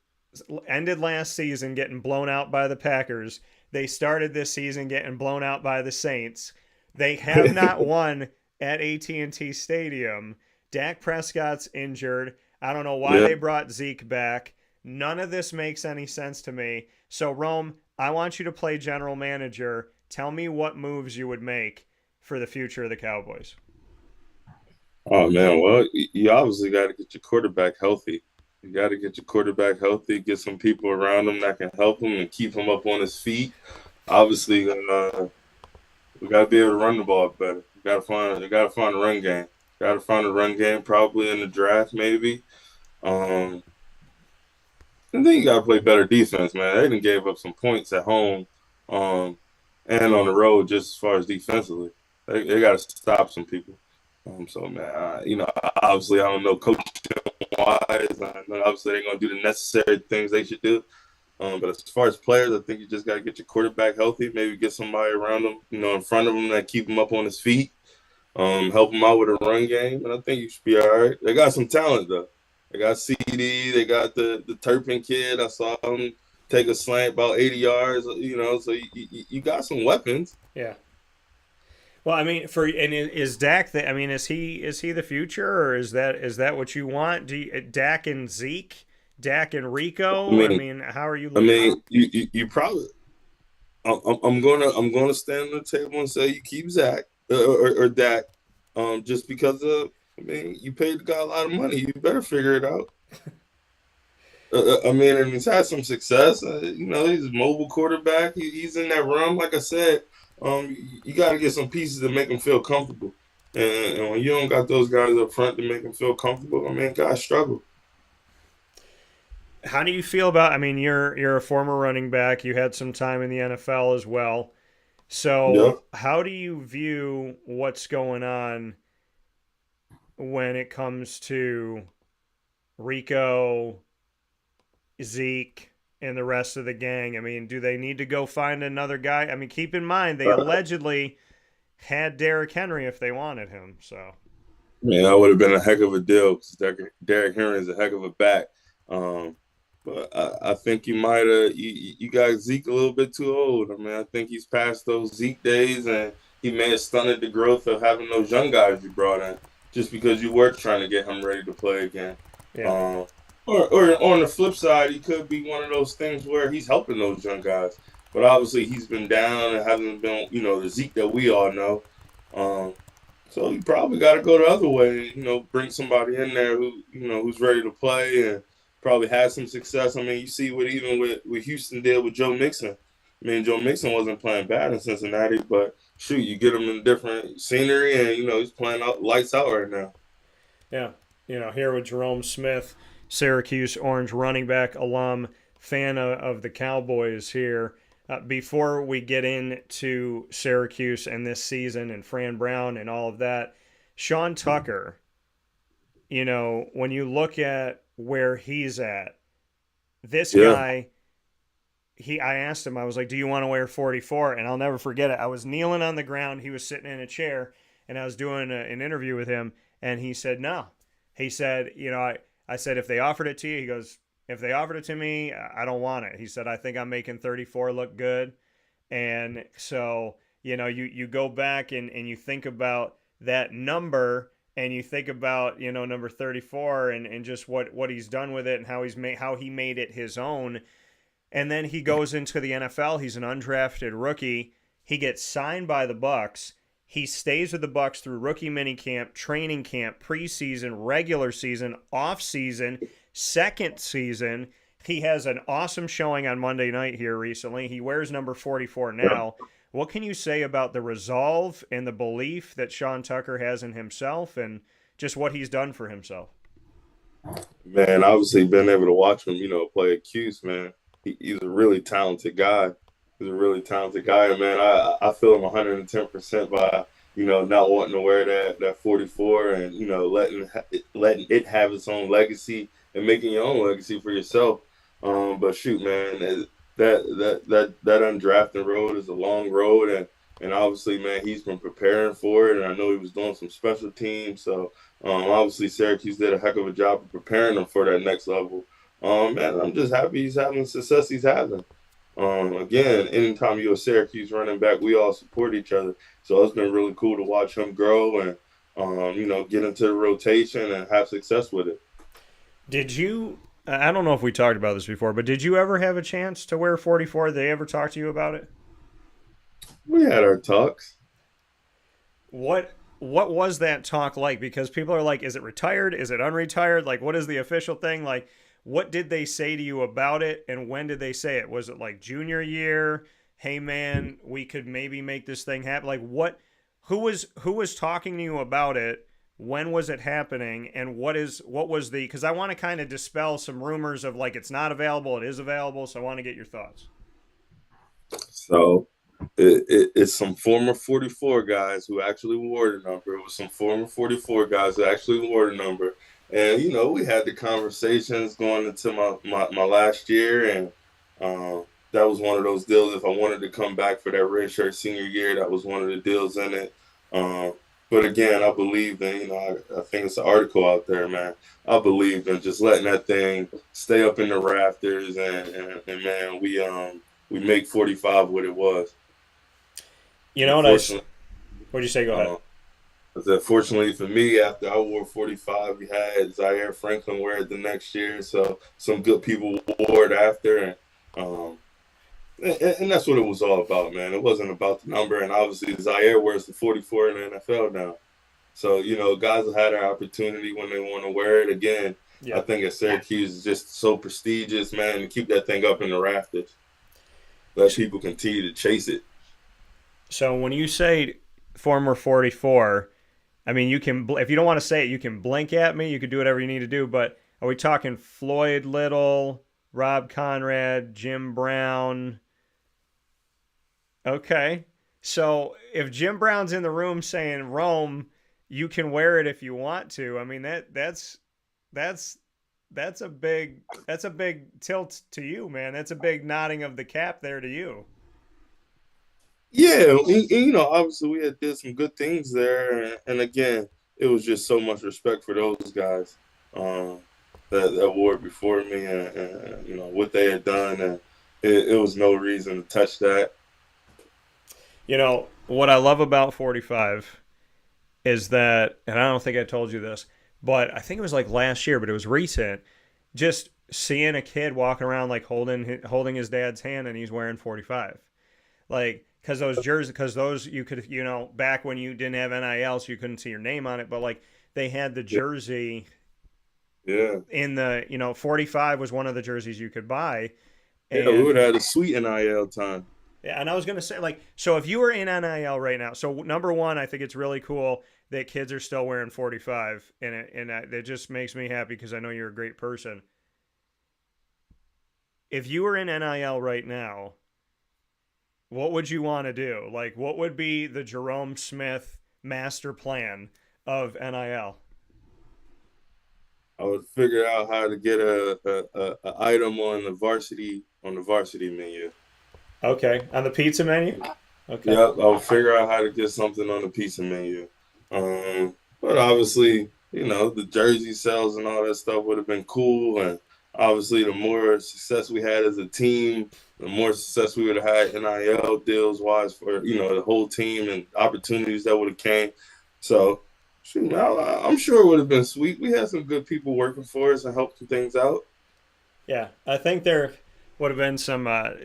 ended last season getting blown out by the Packers. They started this season getting blown out by the Saints. They have not won at AT&T Stadium. Dak Prescott's injured. I don't know why Yeah. they brought Zeke back. None of this makes any sense to me. So, Rome, I want you to play general manager. Tell me what moves you would make for the future of the Cowboys. Oh man, well, you obviously got to get your quarterback healthy. You got to get your quarterback healthy. Get some people around him that can help him and keep him up on his feet. Obviously, we got to be able to run the ball better. You got to find a run game. Got to find a run game, probably in the draft, maybe. And then you got to play better defense, man. They done gave up some points at home, and on the road, just as far as defensively. They got to stop some people. So man, obviously I don't know coaching wise. I know obviously they're gonna do the necessary things they should do. But as far as players, I think you just gotta get your quarterback healthy. Maybe get somebody around him, in front of him that keep him up on his feet. Help him out with a run game, and I think you should be all right. They got some talent though. They got CD. They got the Turpin kid. I saw him take a slant about 80 yards. So you got some weapons. Yeah. Well, I mean, is Dak the? I mean, is he the future, or is that what you want? Dak and Zeke, Dak and Rico? I mean, how are you looking? You probably. I'm gonna stand on the table and say you keep Zach or Dak, just because you paid the guy a lot of money. You better figure it out. And he's had some success. He's a mobile quarterback. He's in that run, like I said. You got to get some pieces to make them feel comfortable. And when you don't got those guys up front to make them feel comfortable, guys struggle. How do you feel about? I mean, you're a former running back. You had some time in the NFL as well. So, Yep. How do you view what's going on when it comes to Rico, Zeke, and the rest of the gang? I mean, do they need to go find another guy? I mean, keep in mind they allegedly had Derrick Henry if they wanted him. So, Man, that would have been a heck of a deal because Derrick Henry is a heck of a back. But I think you might have you got Zeke a little bit too old. I mean, I think he's past those Zeke days, and he may have stunted the growth of having those young guys you brought in just because you were trying to get him ready to play again. Yeah. Um, or on the flip side, he could be one of those things where he's helping those young guys, but obviously he's been down and hasn't been, the Zeke that we all know. Um, so you probably got to go the other way, bring somebody in there who's ready to play and probably had some success. I mean, you see what Houston did with Joe Mixon. I mean, Joe Mixon wasn't playing bad in Cincinnati, but shoot, you get him in different scenery, and he's playing out lights out right now. Yeah. Here with Jerome Smith, Syracuse Orange running back, alum, fan of the Cowboys here. Before we get into Syracuse and this season and Fran Brown and all of that, Sean Tucker, when you look at where he's at, this guy, I asked him, I was like, do you want to wear 44? And I'll never forget it. I was kneeling on the ground. He was sitting in a chair, and I was doing an interview with him, and he said, no. He said, I said, if they offered it to you, he goes, if they offered it to me, I don't want it. He said, I think I'm making 34 look good. And so, you go back and you think about that number, and you think about, number 34 and just what he's done with it and how he made it his own. And then he goes into the NFL. He's an undrafted rookie. He gets signed by the Bucs. He stays with the Bucs through rookie minicamp, training camp, preseason, regular season, off season, second season. He has an awesome showing on Monday night here recently. He wears number 44 now. What can you say about the resolve and the belief that Sean Tucker has in himself and just what he's done for himself? Man, obviously being able to watch him, play at Cuse, man. He's a really talented guy. He's a really talented guy, and man, I feel him 110% by not wanting to wear that 44 and letting it have its own legacy and making your own legacy for yourself. But shoot, man, that undrafted road is a long road, and obviously, man, he's been preparing for it, and I know he was doing some special teams. So obviously, Syracuse did a heck of a job of preparing him for that next level. Man, I'm just happy he's having the success he's having. Again, anytime you're a Syracuse running back, we all support each other. So it's been really cool to watch him grow and, get into the rotation and have success with it. Did you, I don't know if we talked about this before, but did you ever have a chance to wear 44? Did they ever talk to you about it? We had our talks. What was that talk like? Because people are like, is it retired? Is it unretired? Like, what is the official thing? Like, what did they say to you about it, and when did they say it? Was it like junior year? Hey man, we could maybe make this thing happen. Like who was talking to you about it? When was it happening? And what was the, because I want to kind of dispel some rumors of like it's not available, it is available. So I want to get your thoughts. So it's some former 44 guys who actually wore the number. It was some former 44 guys who actually wore the number. And, we had the conversations going into my last year, and that was one of those deals. If I wanted to come back for that redshirt senior year, that was one of the deals in it. But again, I believe in, I think it's an article out there, man. I believe in just letting that thing stay up in the rafters, and man, we make 45 what it was. What'd you say? Go ahead. Fortunately for me, after I wore 45, we had Zaire Franklin wear it the next year. So some good people wore it after. And that's what it was all about, man. It wasn't about the number. And obviously, Zaire wears the 44 in the NFL now. So, guys have had their opportunity when they want to wear it again. Yeah. I think at Syracuse is just so prestigious, man, to keep that thing up in the rafters. Let people continue to chase it. So when you say former 44, I mean, you can, if you don't want to say it, you can blink at me. You can do whatever you need to do. But are we talking Floyd Little, Rob Conrad, Jim Brown? Okay. So if Jim Brown's in the room saying, Rome, you can wear it if you want to. I mean, that's a big tilt to you, man. That's a big nodding of the cap there to you. Yeah, obviously we had did some good things there, and again, it was just so much respect for those guys. that wore it before me, and you know what they had done, and it was no reason to touch that. You know, what I love about 45 is that, and I don't think I told you this, but I think it was like last year, but it was recent, just seeing a kid walking around like holding his dad's hand and he's wearing 45. Like, because those jerseys, because those you could, you know, back when you didn't have NIL, so you couldn't see your name on it, but like they had the jersey Yeah. in the, you know, 45 was one of the jerseys you could buy. Yeah, we would have had a sweet NIL time. Yeah, and I was going to say, like, so if you were in NIL right now, so number one, I think it's really cool that kids are still wearing 45, and it just makes me happy because I know you're a great person. If you were in NIL right now, what would you want to do? Like, what would be the Jerome Smith master plan of NIL? I would figure out how to get a item on the varsity menu. Okay, on the pizza menu? Okay. Yep, I would figure out how to get something on the pizza menu. But obviously, you know, the jersey sales and all that stuff would have been cool. And obviously, the more success we had as a team, the more success we would have had NIL deals wise for, you know, the whole team and opportunities that would have came. So, shoot, I'm sure it would have been sweet. We had some good people working for us and helping things out. Yeah, I think there would have been some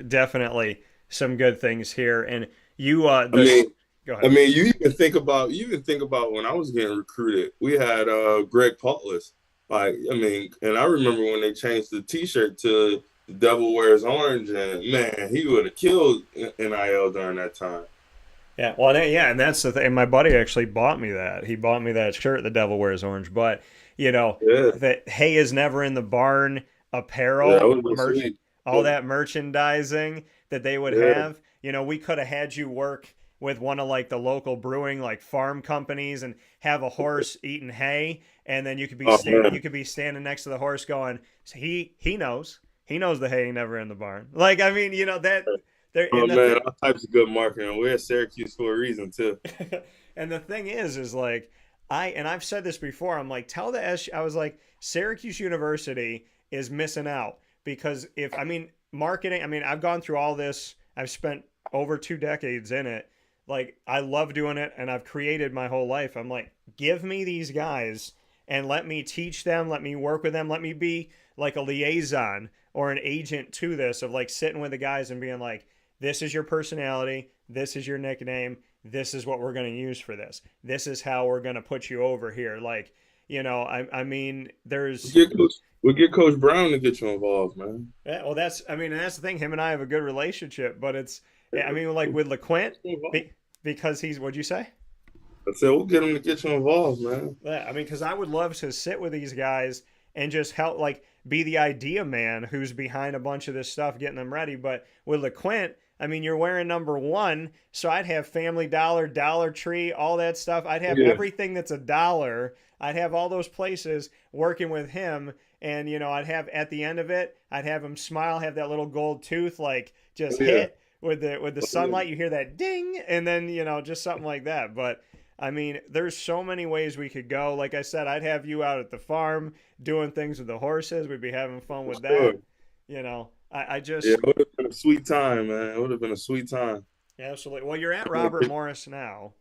definitely some good things here. And you, go ahead. I mean, you even think about when I was getting recruited, we had Greg Paulus. Like, I mean, and I remember when they changed the T-shirt to "The Devil Wears Orange," and man, he would have killed NIL during that time. Yeah, well, yeah, and that's the thing. And my buddy actually bought me that. He bought me that shirt, "The Devil Wears Orange." But you know, that "Hay is never in the barn" apparel, all that merchandising that they would have. You know, we could have had you work with one of like the local brewing like farm companies and have a horse eating hay, and then you could be standing next to the horse going, he knows the hay ain't never in the barn. Like, I mean, you know that. Man, all types of good marketing. We're at Syracuse for a reason too. And the thing is like I've said this before. I'm like, I was like, Syracuse University is missing out because marketing. I mean, I've gone through all this. I've spent over 2 decades in it. Like, I love doing it, and I've created my whole life. I'm like, give me these guys and let me teach them, let me work with them, let me be like a liaison or an agent to this, of like sitting with the guys and being like, this is your personality, this is your nickname, this is what we're going to use for this. This is how we're going to put you over here. Like, you know, I mean, there's... We'll get Coach Brown to get you involved, man. Yeah, well, that's the thing. Him and I have a good relationship, but it's... I mean, like with LeQuint, because he's, what'd you say? I said, we'll get him to get you involved, man. Yeah, I mean, because I would love to sit with these guys and just help, like, be the idea man who's behind a bunch of this stuff, getting them ready. But with LeQuint, I mean, you're wearing number 1, so I'd have Family Dollar, Dollar Tree, all that stuff. I'd have everything that's a dollar. I'd have all those places working with him, and, you know, I'd have, at the end of it, I'd have him smile, have that little gold tooth, like, just hit. With the sunlight, you hear that ding, and then, you know, just something like that. But I mean, there's so many ways we could go. Like I said, I'd have you out at the farm doing things with the horses. We'd be having fun with that. You know, I just... Yeah, it would have been a sweet time, man. It would have been a sweet time. Absolutely. Well, you're at Robert Morris now.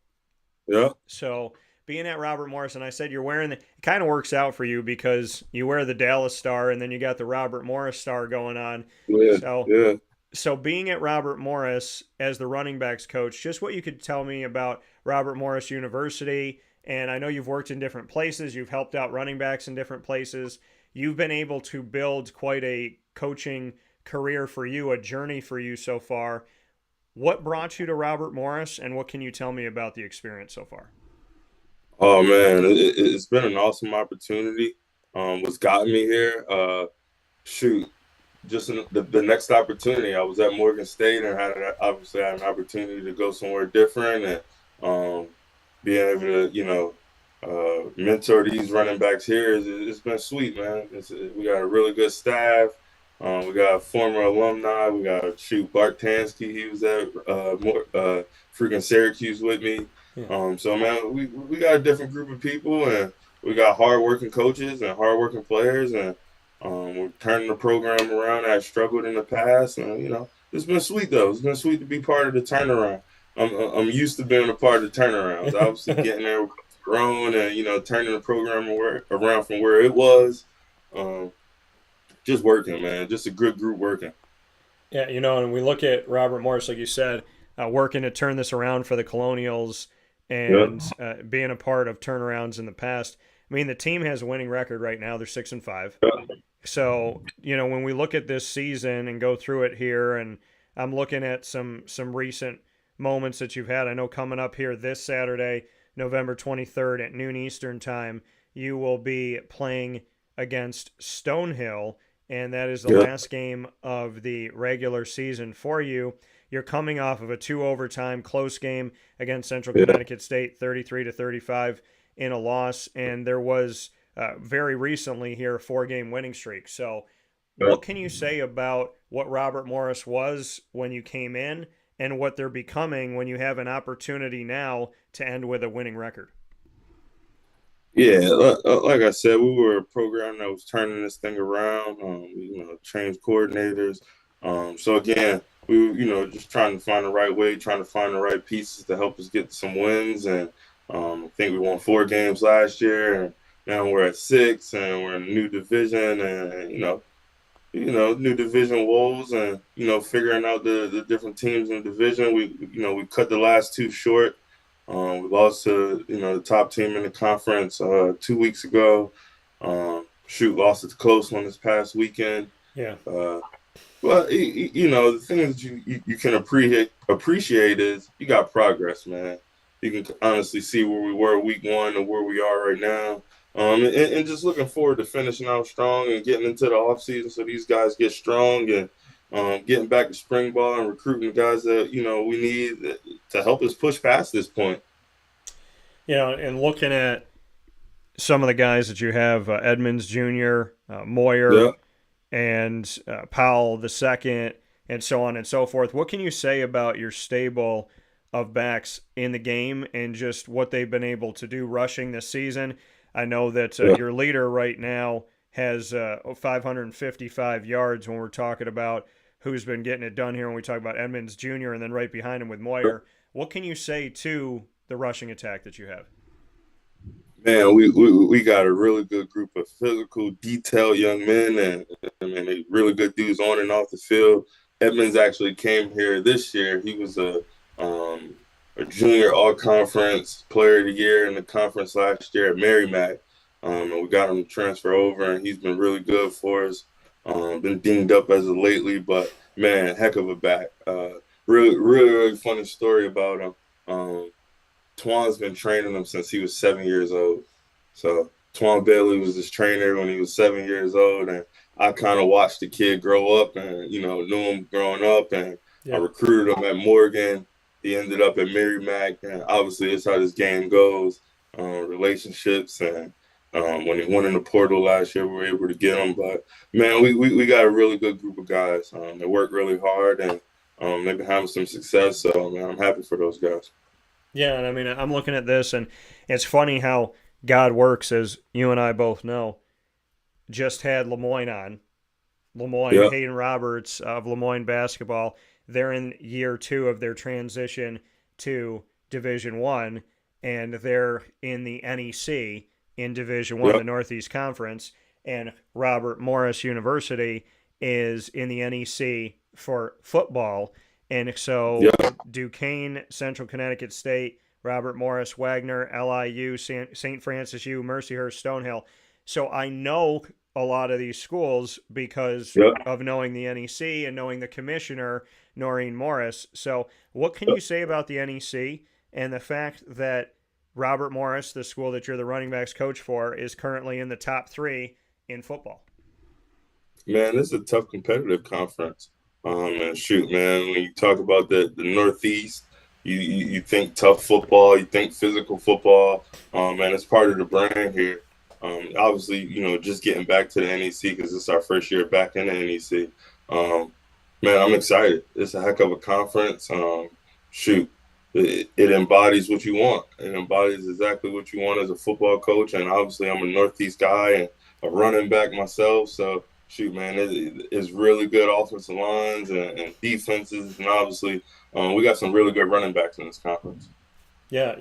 Yeah. So being at Robert Morris, and I said you're wearing it kind of works out for you because you wear the Dallas Star, and then you got the Robert Morris Star going on. Yeah. So being at Robert Morris as the running backs coach, just what you could tell me about Robert Morris University. And I know you've worked in different places. You've helped out running backs in different places. You've been able to build quite a coaching career for you, a journey for you so far. What brought you to Robert Morris, and what can you tell me about the experience so far? Oh, man, it's been an awesome opportunity. What's gotten me here, just the next opportunity. I was at Morgan State and obviously had an opportunity to go somewhere different, and being able to, you know, mentor these running backs here, it's been sweet, man. We got a really good staff. We got former alumni. We got Bart Tansky. He was at freaking Syracuse with me. Yeah. So, man, we got a different group of people, and we got hardworking coaches and hardworking players, and We're turning the program around. I struggled in the past, and it's been sweet though. It's been sweet to be part of the turnaround. I'm used to being a part of the turnarounds. Obviously, getting there grown and turning the program around from where it was. Just working, man. Just a good group working. Yeah, and we look at Robert Morris, like you said, working to turn this around for the Colonials and being a part of turnarounds in the past. I mean, the team has a winning record right now. They're 6-5. So, when we look at this season and go through it here, and I'm looking at some recent moments that you've had. I know coming up here this Saturday, November 23rd at noon Eastern time, you will be playing against Stonehill, and that is the last game of the regular season for you. You're coming off of a 2-overtime close game against Central Connecticut State, 33-35 in a loss, and there was very recently here a 4-game winning streak. So what can you say about what Robert Morris was when you came in and what they're becoming when you have an opportunity now to end with a winning record? Yeah, like I said, we were a program that was turning this thing around. Changed coordinators. So again, we were, just trying to find the right way, trying to find the right pieces to help us get some wins. And I think we won 4 games last year, and now we're at 6, and we're in a new division, and new division woes, and figuring out the different teams in the division. We cut the last 2 short. We lost to the top team in the conference 2 weeks ago. Lost a close one this past weekend. Yeah. But the thing that you can appreciate is you got progress, man. You can honestly see where we were week 1 and where we are right now. And just looking forward to finishing out strong and getting into the offseason so these guys get strong and getting back to spring ball and recruiting the guys that, we need to help us push past this point. And looking at some of the guys that you have, Edmonds Jr., Moyer, and Powell II, and so on and so forth, what can you say about your stable of backs in the game and just what they've been able to do rushing this season? I know that your leader right now has 555 yards when we're talking about who's been getting it done here when we talk about Edmonds Jr. and then right behind him with Moyer. What can you say to the rushing attack that you have? Man, we got a really good group of physical, detailed young men, and they really good dudes on and off the field. Edmonds actually came here this year. He was a junior all-conference player of the year in the conference last year at Merrimack. And we got him to transfer over, and he's been really good for us. Been dinged up as of lately, but, man, heck of a back. Really funny story about him. Twan's been training him since he was 7 years old. So Twan Bailey was his trainer when he was 7 years old, and I kind of watched the kid grow up and, knew him growing up, and I recruited him at Morgan. He ended up at Merrimack, and obviously it's how this game goes, relationships. And when he went in the portal last year, we were able to get him. But, man, we got a really good group of guys. They work really hard, and they've been having some success. So, man, I'm happy for those guys. Yeah, and I mean, I'm looking at this, and it's funny how God works, as you and I both know. Just had Lemoyne on. Haedyn Roberts of Lemoyne basketball. They're in year 2 of their transition to Division I, and they're in the NEC in Division I, the Northeast Conference, and Robert Morris University is in the NEC for football. And so Duquesne, Central Connecticut State, Robert Morris, Wagner, LIU, St. Francis U, Mercyhurst, Stonehill. So I know a lot of these schools because of knowing the NEC and knowing the commissioner, Noreen Morris. So what can you say about the NEC and the fact that Robert Morris, the school that you're the running backs coach for, is currently in the top 3 in football? Man, this is a tough competitive conference. And shoot, man, when you talk about the Northeast, you think tough football, you think physical football, and it's part of the brand here. Obviously, just getting back to the NEC because it's our first year back in the NEC. Man, I'm excited. It's a heck of a conference. It embodies what you want. It embodies exactly what you want as a football coach. And obviously, I'm a Northeast guy and a running back myself. So shoot, man, it's really good offensive lines and defenses, and obviously we got some really good running backs in this conference. Yeah,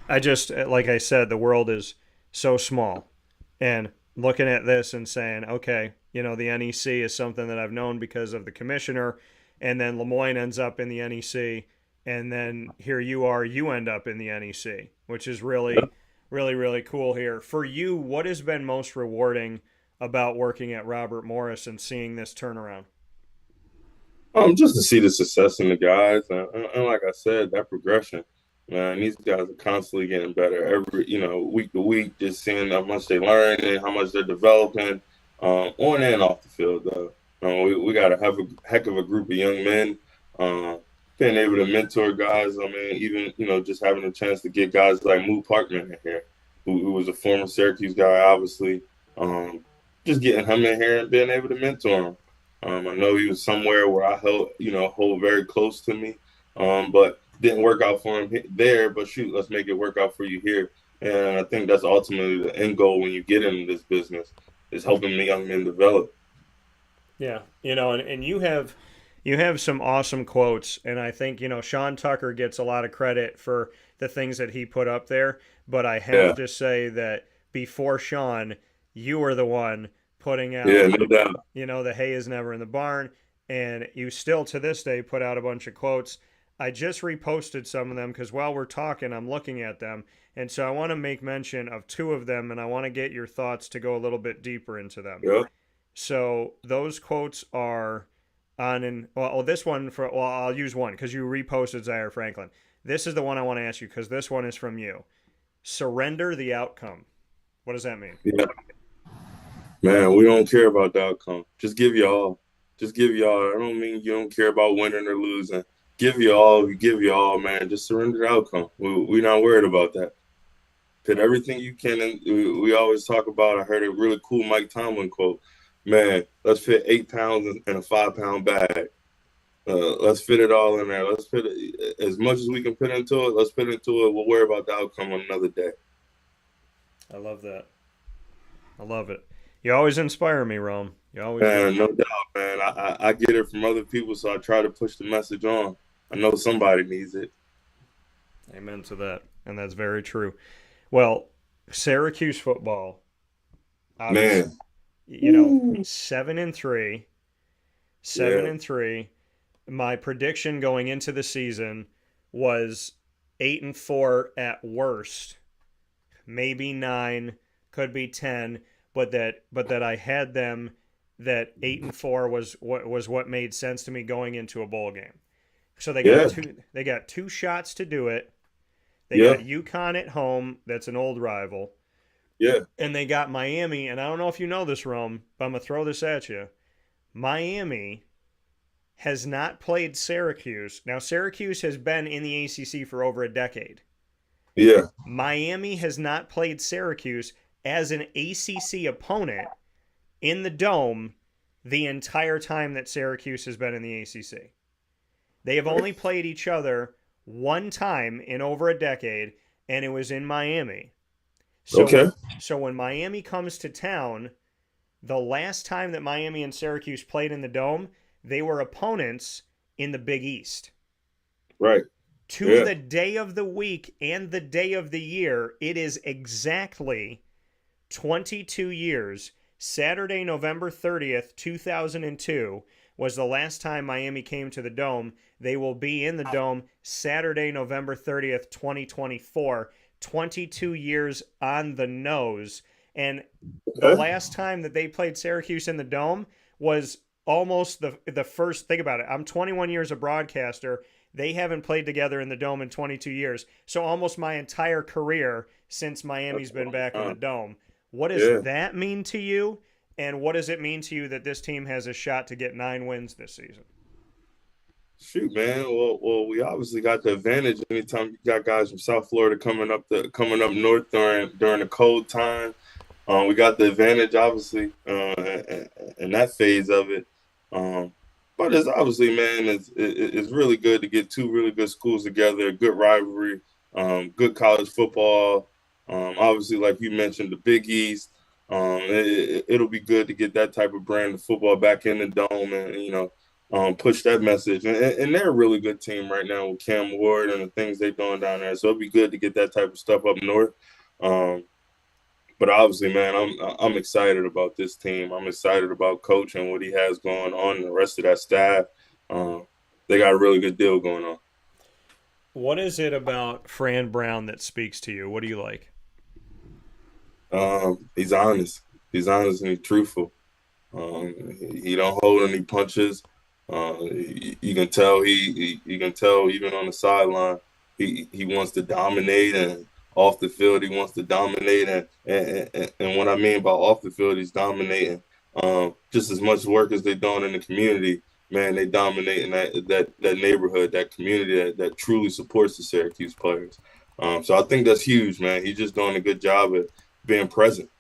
I just, like I said, the world is so small. And looking at this and saying, okay, the NEC is something that I've known because of the commissioner, and then Lemoyne ends up in the NEC, and then here you end up in the NEC, which is really, really, really cool here. For you, what has been most rewarding about working at Robert Morris and seeing this turnaround? Just to see the success in the guys, and like I said, that progression. Man, these guys are constantly getting better every, week to week. Just seeing how much they learn and how much they're developing, on and off the field. We got a heck of a group of young men. Being able to mentor guys. I mean, even just having a chance to get guys like Moo Parkman in here, who was a former Syracuse guy, obviously. Just getting him in here and being able to mentor him. I know he was somewhere where I hold very close to me, but didn't work out for him there. But shoot, let's make it work out for you here. And I think that's ultimately the end goal when you get into this business, is helping the young men develop. Yeah, and you have some awesome quotes, and I think Sean Tucker gets a lot of credit for the things that he put up there. But I have to say that before Sean, you were the one putting out, no doubt. The hay is never in the barn, and you still to this day put out a bunch of quotes. I just reposted some of them because while we're talking, I'm looking at them, and so I want to make mention of two of them, and I want to get your thoughts to go a little bit deeper into them. Yeah. So those quotes are this one I'll use one because you reposted Zaire Franklin. This is the one I want to ask you because this one is from you. Surrender the outcome. What does that mean? Yeah. Man, we don't care about the outcome. Just give you all. Just give you all. I don't mean you don't care about winning or losing. Give you all. We give you all, man. Just surrender the outcome. We're not worried about that. Put everything you can in. We always talk about, I heard a really cool Mike Tomlin quote. Man, let's fit 8 pounds in a 5-pound bag. Let's fit it all in there. Let's fit it as much as we can fit into it. Let's fit into it. We'll worry about the outcome on another day. I love that. I love it. You always inspire me, Rome. You always. Man, no doubt, man. I get it from other people, so I try to push the message on. I know somebody needs it. Amen to that, and that's very true. Well, Syracuse football, man. 7-3, 7-3. My prediction going into the season was 8-4 at worst, maybe 9, could be 10, but that I had them that 8-4 was what made sense to me going into a bowl game. So they got two shots to do it. They got UConn at home. That's an old rival. Yeah. And they got Miami, and I don't know if you know this, Rome, but I'm going to throw this at you. Miami has not played Syracuse. Now, Syracuse has been in the ACC for over a decade. Yeah. Miami has not played Syracuse as an ACC opponent in the Dome the entire time that Syracuse has been in the ACC. They have only played each other one time in over a decade, and it was in Miami. So when Miami comes to town, the last time that Miami and Syracuse played in the Dome, they were opponents in the Big East. Right. To the day of the week and the day of the year, it is exactly 22 years. Saturday, November 30th, 2002 was the last time Miami came to the Dome. They will be in the Dome Saturday, November 30th, 2024. 22 years on the nose. And the last time that they played Syracuse in the Dome was almost the first. Think about it. I'm 21 years a broadcaster. They haven't played together in the Dome in 22 years. So almost my entire career since Miami's been back in the Dome. What does that mean to you? And what does it mean to you that this team has a shot to get 9 wins this season? Shoot, man. Well, we obviously got the advantage anytime you got guys from South Florida coming up north during the cold time. We got the advantage, obviously, in that phase of it. But it's obviously, man, it's really good to get 2 really good schools together, good rivalry, good college football. Obviously, like you mentioned, the Big East. It'll be good to get that type of brand of football back in the dome and, push that message. And they're a really good team right now with Cam Ward and the things they're doing down there. So it'll be good to get that type of stuff up north. But obviously, man, I'm excited about this team. I'm excited about Coach and what he has going on and the rest of that staff. They got a really good deal going on. What is it about Fran Brown that speaks to you? What do you like? He's honest. He's honest and he's truthful. He don't hold any punches. You can tell you can tell even on the sideline he wants to dominate, and off the field he wants to dominate, and what I mean by off the field he's dominating just as much work as they're doing in the community. Man, they dominate in that neighborhood, that community that truly supports the Syracuse players. So I think that's huge, man. He's just doing a good job at being present.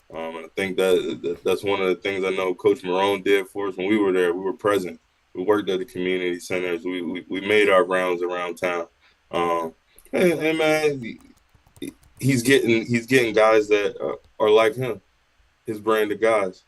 And I think that's one of the things I know Coach Moyne did for us when we were there. We were present. We worked at the community centers. We made our rounds around town. And man, he's getting guys that are like him, his brand of guys.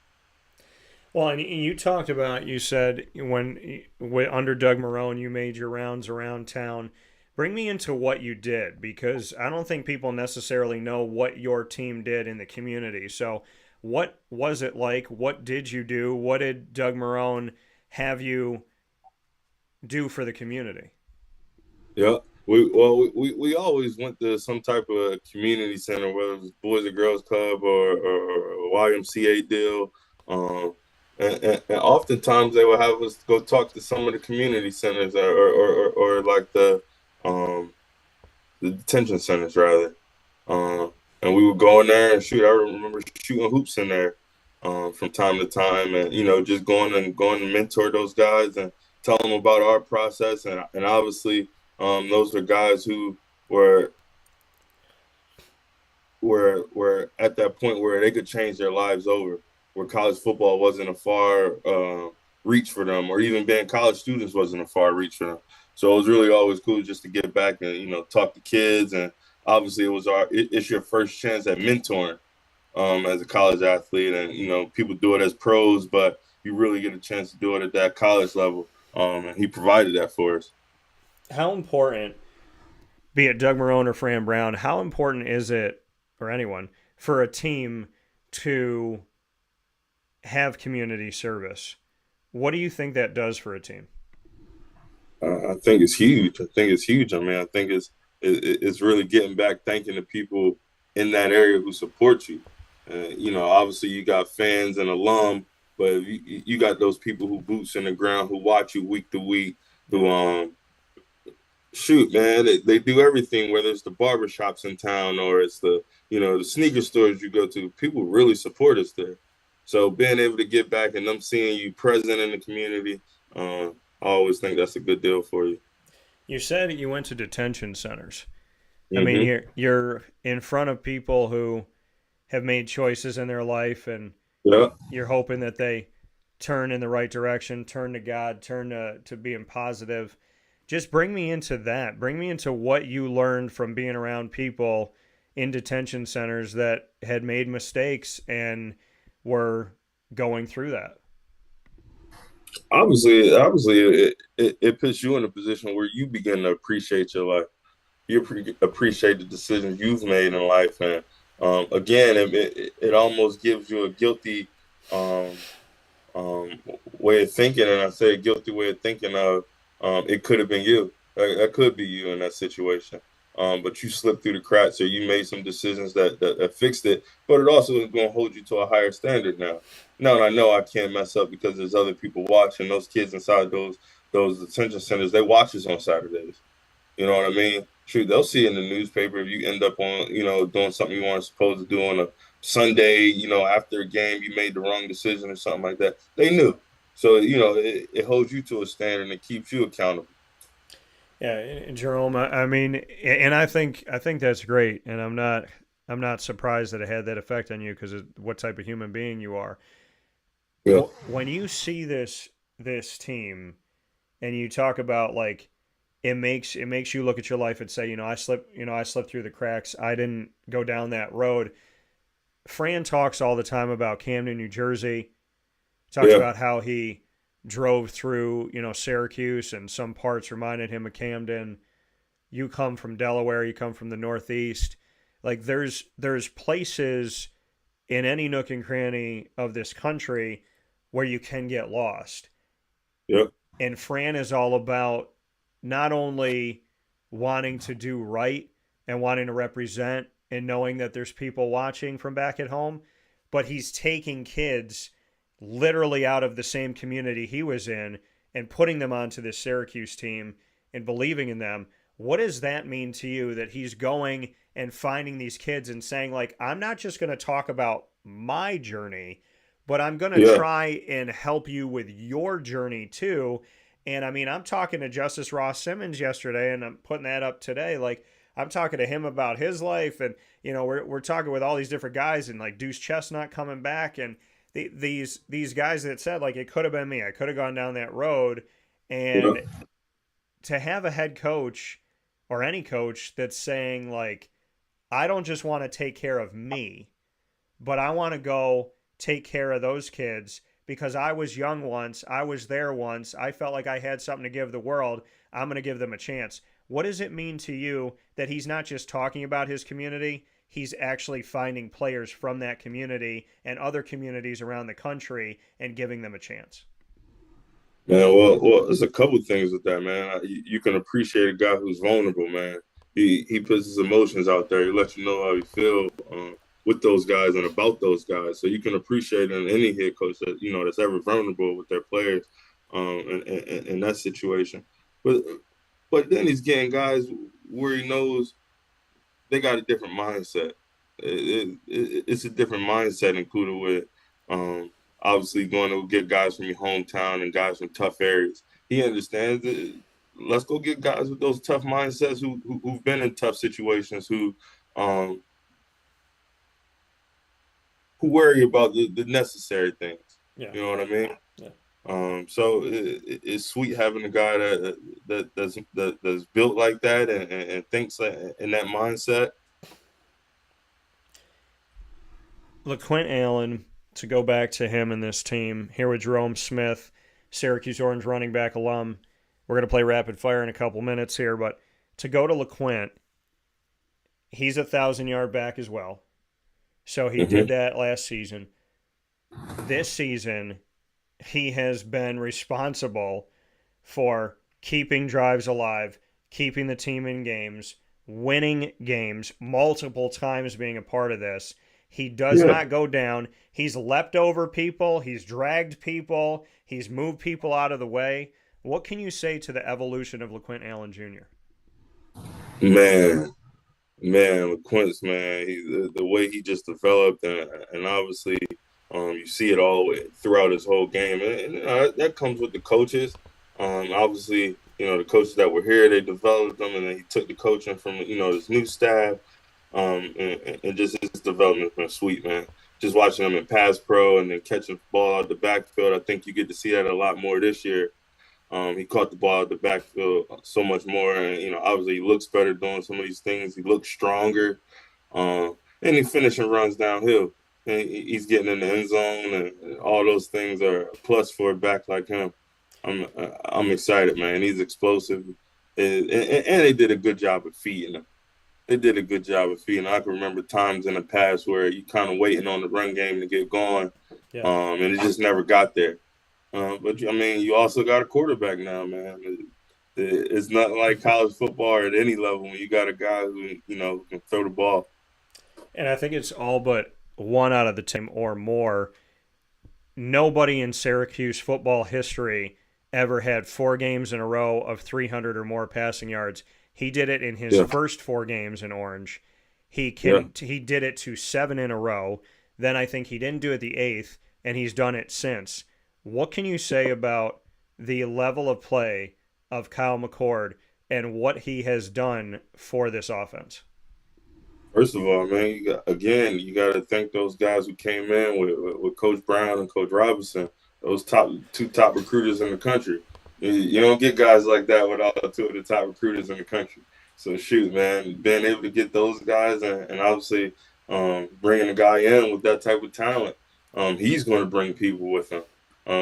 Well, and you talked about, you said when under Doug Marrone, you made your rounds around town. Bring me into what you did, because I don't think people necessarily know what your team did in the community. So what was it like? What did you do? What did Doug Marrone have you do for the community? Yeah. We always went to some type of community center, whether it was Boys and Girls Club or YMCA deal. And oftentimes they would have us go talk to some of the community centers or like the detention centers rather. And we would go in there and shoot. I remember shooting hoops in there from time to time, and just going to mentor those guys and tell them about our process. And obviously, those are guys who were at that point where they could change their lives over, where college football wasn't a far reach for them, or even being college students wasn't a far reach for them. So it was really always cool just to get back and talk to kids. And obviously it's your first chance at mentoring as a college athlete, and people do it as pros, but you really get a chance to do it at that college level. And he provided that for us. How important, be it Doug Marrone or Fran Brown, how important is it, or anyone, for a team to have community service? What do you think that does for a team? I think it's huge. I mean, I think it's really getting back, thanking the people in that area who support you. Obviously you got fans and alum, but you got those people who boots in the ground, who watch you week to week, who shoot, man, they do everything, whether it's the barbershops in town or it's the sneaker stores you go to. People really support us there. So being able to get back and them seeing you present in the community, I always think that's a good deal for you. You said you went to detention centers. Mm-hmm. I mean, you're in front of people who have made choices in their life, and you're hoping that they turn in the right direction, turn to God, turn to being positive. Just bring me into that. Bring me into what you learned from being around people in detention centers that had made mistakes and were going through that. Obviously, it puts you in a position where you begin to appreciate your life. You appreciate the decisions you've made in life, and again, it almost gives you a guilty way of thinking. And I say a guilty way of thinking of it could have been you. That could be you in that situation. But you slipped through the cracks, or you made some decisions that fixed it. But it also is going to hold you to a higher standard now. Now I know I can't mess up because there's other people watching. Those kids inside those detention centers, they watch us on Saturdays. You know what I mean? Shoot, they'll see in the newspaper if you end up on, doing something you weren't supposed to do on a Sunday, after a game, you made the wrong decision or something like that. They knew. So, it holds you to a standard and it keeps you accountable. Yeah, Jerome, I mean, and I think that's great, and I'm not surprised that it had that effect on you, because of what type of human being you are. Yeah. When you see this team, and you talk about, like, it makes you look at your life and say, I slipped through the cracks. I didn't go down that road. Fran talks all the time about Camden, New Jersey. Talks about how he drove through, Syracuse, and some parts reminded him of Camden. You come from Delaware, you come from the Northeast. Like there's places in any nook and cranny of this country where you can get lost. Yep. And Fran is all about not only wanting to do right and wanting to represent and knowing that there's people watching from back at home, but he's taking kids literally out of the same community he was in and putting them onto this Syracuse team and believing in them. What does that mean to you that he's going and finding these kids and saying, like, I'm not just going to talk about my journey, but I'm going to try and help you with your journey too. And I mean, I'm talking to Justice Ross Simmons yesterday, and I'm putting that up today. Like, I'm talking to him about his life, and we're talking with all these different guys, and like Deuce Chestnut coming back, and these guys that said, like, it could have been me. I could have gone down that road. And to have a head coach or any coach that's saying, like, I don't just want to take care of me, but I want to go take care of those kids because I was young once. I was there once. I felt like I had something to give the world. I'm going to give them a chance. What does it mean to you that he's not just talking about his community? He's actually finding players from that community and other communities around the country and giving them a chance. Man, well, there's a couple things with that, man. You can appreciate a guy who's vulnerable, man. He puts his emotions out there. He lets you know how he feels with those guys and about those guys. So you can appreciate in any head coach that that's ever vulnerable with their players in that situation. But then he's getting guys where he knows they got a different mindset. It's a different mindset included with obviously going to get guys from your hometown and guys from tough areas. He understands that. Let's go get guys with those tough mindsets who've been in tough situations, who worry about the necessary things. Yeah. You know what I mean? Yeah. So it's sweet having a guy that's built like that and thinks in that mindset. LeQuint Allen, to go back to him and this team, here with Jerome Smith, Syracuse Orange running back alum. We're going to play rapid fire in a couple minutes here, but to go to LeQuint, he's a 1,000-yard back as well. So he did that last season. This season, he has been responsible for keeping drives alive, keeping the team in games, winning games, multiple times being a part of this. He does not go down. He's leapt over people. He's dragged people. He's moved people out of the way. What can you say to the evolution of LeQuint Allen Jr.? Man, LeQuint's, man, the way he just developed, and obviously you see it all throughout his whole game. And that comes with the coaches. Obviously, the coaches that were here, they developed them, and then he took the coaching from, this new staff. And just his development's been sweet, man. Just watching him in pass pro and then catching the ball out the backfield, I think you get to see that a lot more this year. He caught the ball out the backfield so much more, and obviously he looks better doing some of these things. He looks stronger, and he finishing runs downhill. And he's getting in the end zone, and all those things are a plus for a back like him. I'm excited, man. He's explosive, and they did a good job of feeding him. I can remember times in the past where you kind of waiting on the run game to get going, and it just never got there. But, you also got a quarterback now, man. It's not like college football at any level when you got a guy who, can throw the ball. And I think it's all but one out of the team or more. Nobody in Syracuse football history ever had 4 games in a row of 300 or more passing yards. He did it in his first 4 games in Orange. He did it to 7 in a row. Then I think he didn't do it the 8th, and he's done it since. What can you say about the level of play of Kyle McCord and what he has done for this offense? First of all, man, you got to thank those guys who came in with Coach Brown and Coach Robinson, those two top recruiters in the country. You don't get guys like that without 2 of the top recruiters in the country. So, shoot, man, being able to get those guys and obviously bringing a guy in with that type of talent, he's going to bring people with him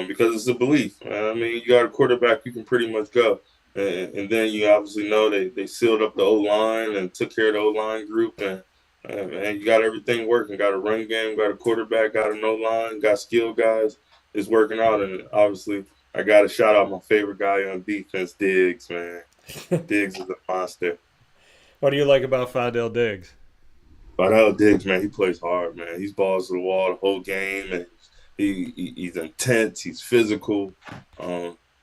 because it's a belief. I mean, you got a quarterback, you can pretty much go. And then you obviously know they sealed up the O-line and took care of the O-line group. And you got everything working. Got a run game, got a quarterback, got an O-line, got skilled guys. It's working out. And obviously, I got to shout out my favorite guy on defense, Diggs, man. Diggs is a monster. What do you like about Fidel Diggs? Fidel Diggs, man, he plays hard, man. He's balls to the wall the whole game, and he's intense. He's physical.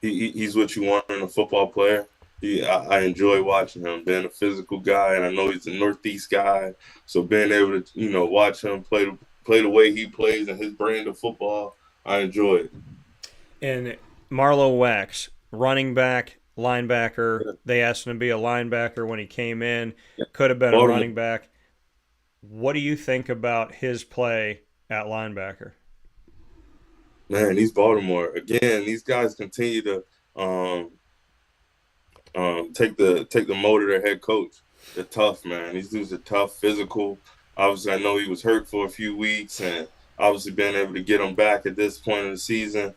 He's what you want in a football player. I enjoy watching him, being a physical guy, and I know he's a Northeast guy. So being able to watch him play the way he plays and his brand of football, I enjoy it. And Marlowe Wax, running back, linebacker. They asked him to be a linebacker when he came in. Could have been a running back. What do you think about his play at linebacker? Man, he's Baltimore. Again, these guys continue to take the mold of their head coach. They're tough, man. These dudes are tough, physical. Obviously, I know he was hurt for a few weeks, and obviously being able to get him back at this point in the season.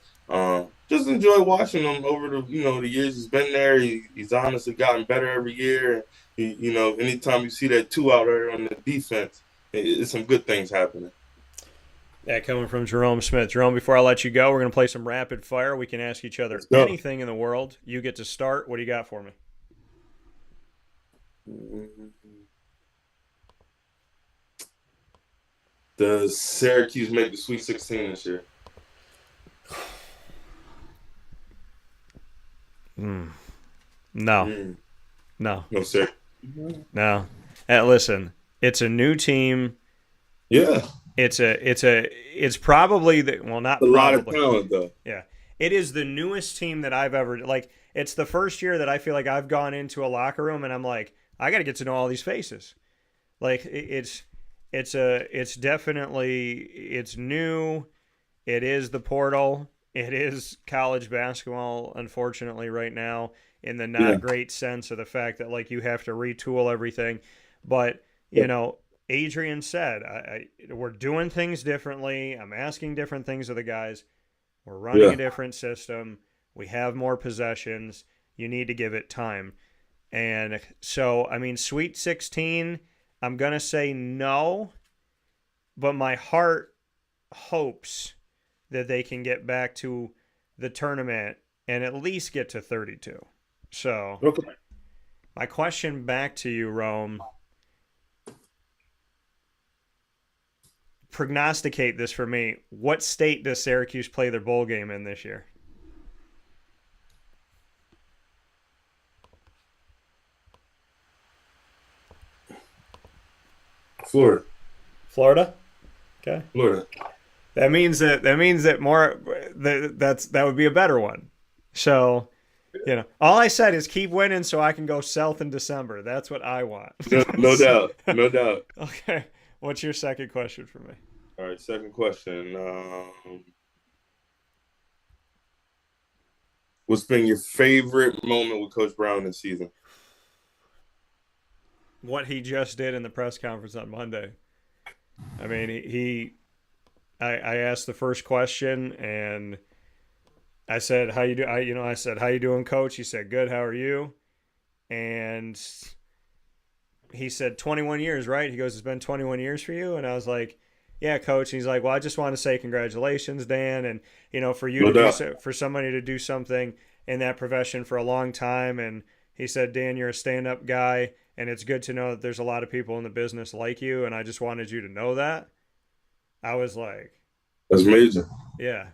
Just enjoy watching him over the years he's been there. He's honestly gotten better every year. Anytime you see that 2 out there on the defense, it's some good things happening. That coming from Jerome Smith. Jerome, before I let you go, we're going to play some rapid fire. We can ask each other anything in the world. You get to start. What do you got for me? Does Syracuse make the Sweet 16 this year? No. No, sir. No. Listen, it's a new team. Yeah. It's probably not a probably. lot of talent though. Yeah. It is the newest team that I've ever it's the first year that I feel like I've gone into a locker room and I'm like, I got to get to know all these faces. Like it's definitely it's new. It is the portal. It is college basketball, unfortunately, right now, in the not great sense of the fact that you have to retool everything. But Adrian said, we're doing things differently. I'm asking different things of the guys. We're running a different system. We have more possessions. You need to give it time. And so, Sweet 16, I'm going to say no, but my heart hopes that they can get back to the tournament and at least get to 32. So, my question back to you, Rome, prognosticate this for me. What state does Syracuse play their bowl game in this year? Florida? Okay. Florida. That means that more that would be a better one. So, all I said is keep winning so I can go south in December. That's what I want. No doubt. No doubt. Okay. What's your second question for me? All right, second question. What's been your favorite moment with Coach Brown this season? What he just did in the press conference on Monday. I asked the first question and I said, "How you do?" I said, "How you doing, Coach?" He said, "Good. How are you?" And he said, 21 years, right? He goes, "It's been 21 years for you?" And I was like, "Yeah, Coach." And he's like, "Well, I just want to say congratulations, Dan, and for you for somebody to do something in that profession for a long time." And he said, "Dan, you're a stand-up guy, and it's good to know that there's a lot of people in the business like you, and I just wanted you to know that." I was like, "That's major." Yeah.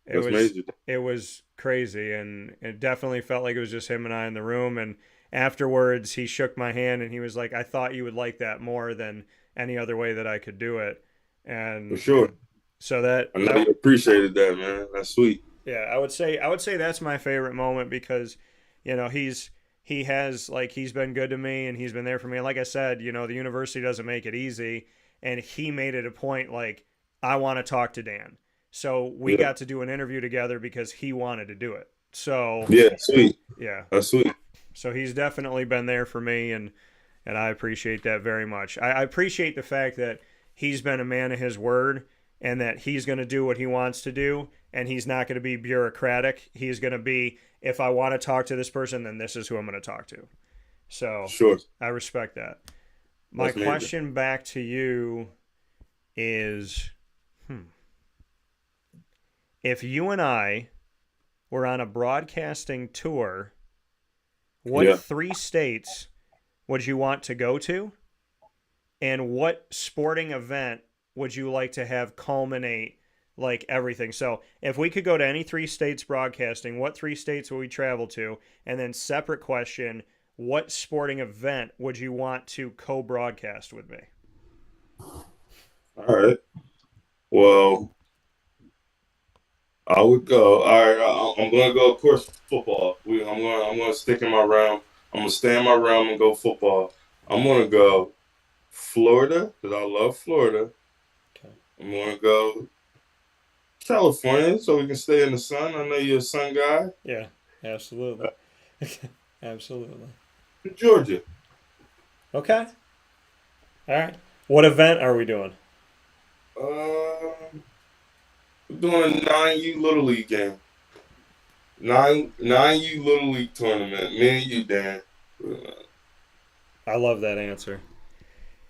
That's major. It was crazy, and it definitely felt like it was just him and I in the room. And afterwards, he shook my hand, and he was like, "I thought you would like that more than any other way that I could do it." And for sure. So I know you appreciated that, man. That's sweet. Yeah, I would say that's my favorite moment because, he's been good to me and he's been there for me. And like I said, the university doesn't make it easy, and he made it a point I want to talk to Dan. So we got to do an interview together because he wanted to do it. So yeah, sweet. Yeah, that's sweet. So he's definitely been there for me, and And I appreciate that very much. I appreciate the fact that he's been a man of his word and that he's going to do what he wants to do, and he's not going to be bureaucratic. He's going to be, if I want to talk to this person, then this is who I'm going to talk to. So Sure. I respect that. My That's question back to you is, if you and I were on a broadcasting tour, what 3 states would you want to go to? And what sporting event would you like to have culminate like everything? So if we could go to any 3 states broadcasting, what 3 states would we travel to? And then separate question, what sporting event would you want to co-broadcast with me? All right. Well, I would go. All right. I'm going to go, of course, football. I'm going to stick in my realm. I'm going to stay in my realm and go football. I'm going to go Florida because I love Florida. Okay. I'm going to go California so we can stay in the sun. I know you're a sun guy. Yeah, absolutely. Absolutely. Georgia. Okay. All right. What event are we doing? We're doing a 9U Little League game. 9U Little League tournament. Me and you, Dan. I love that answer.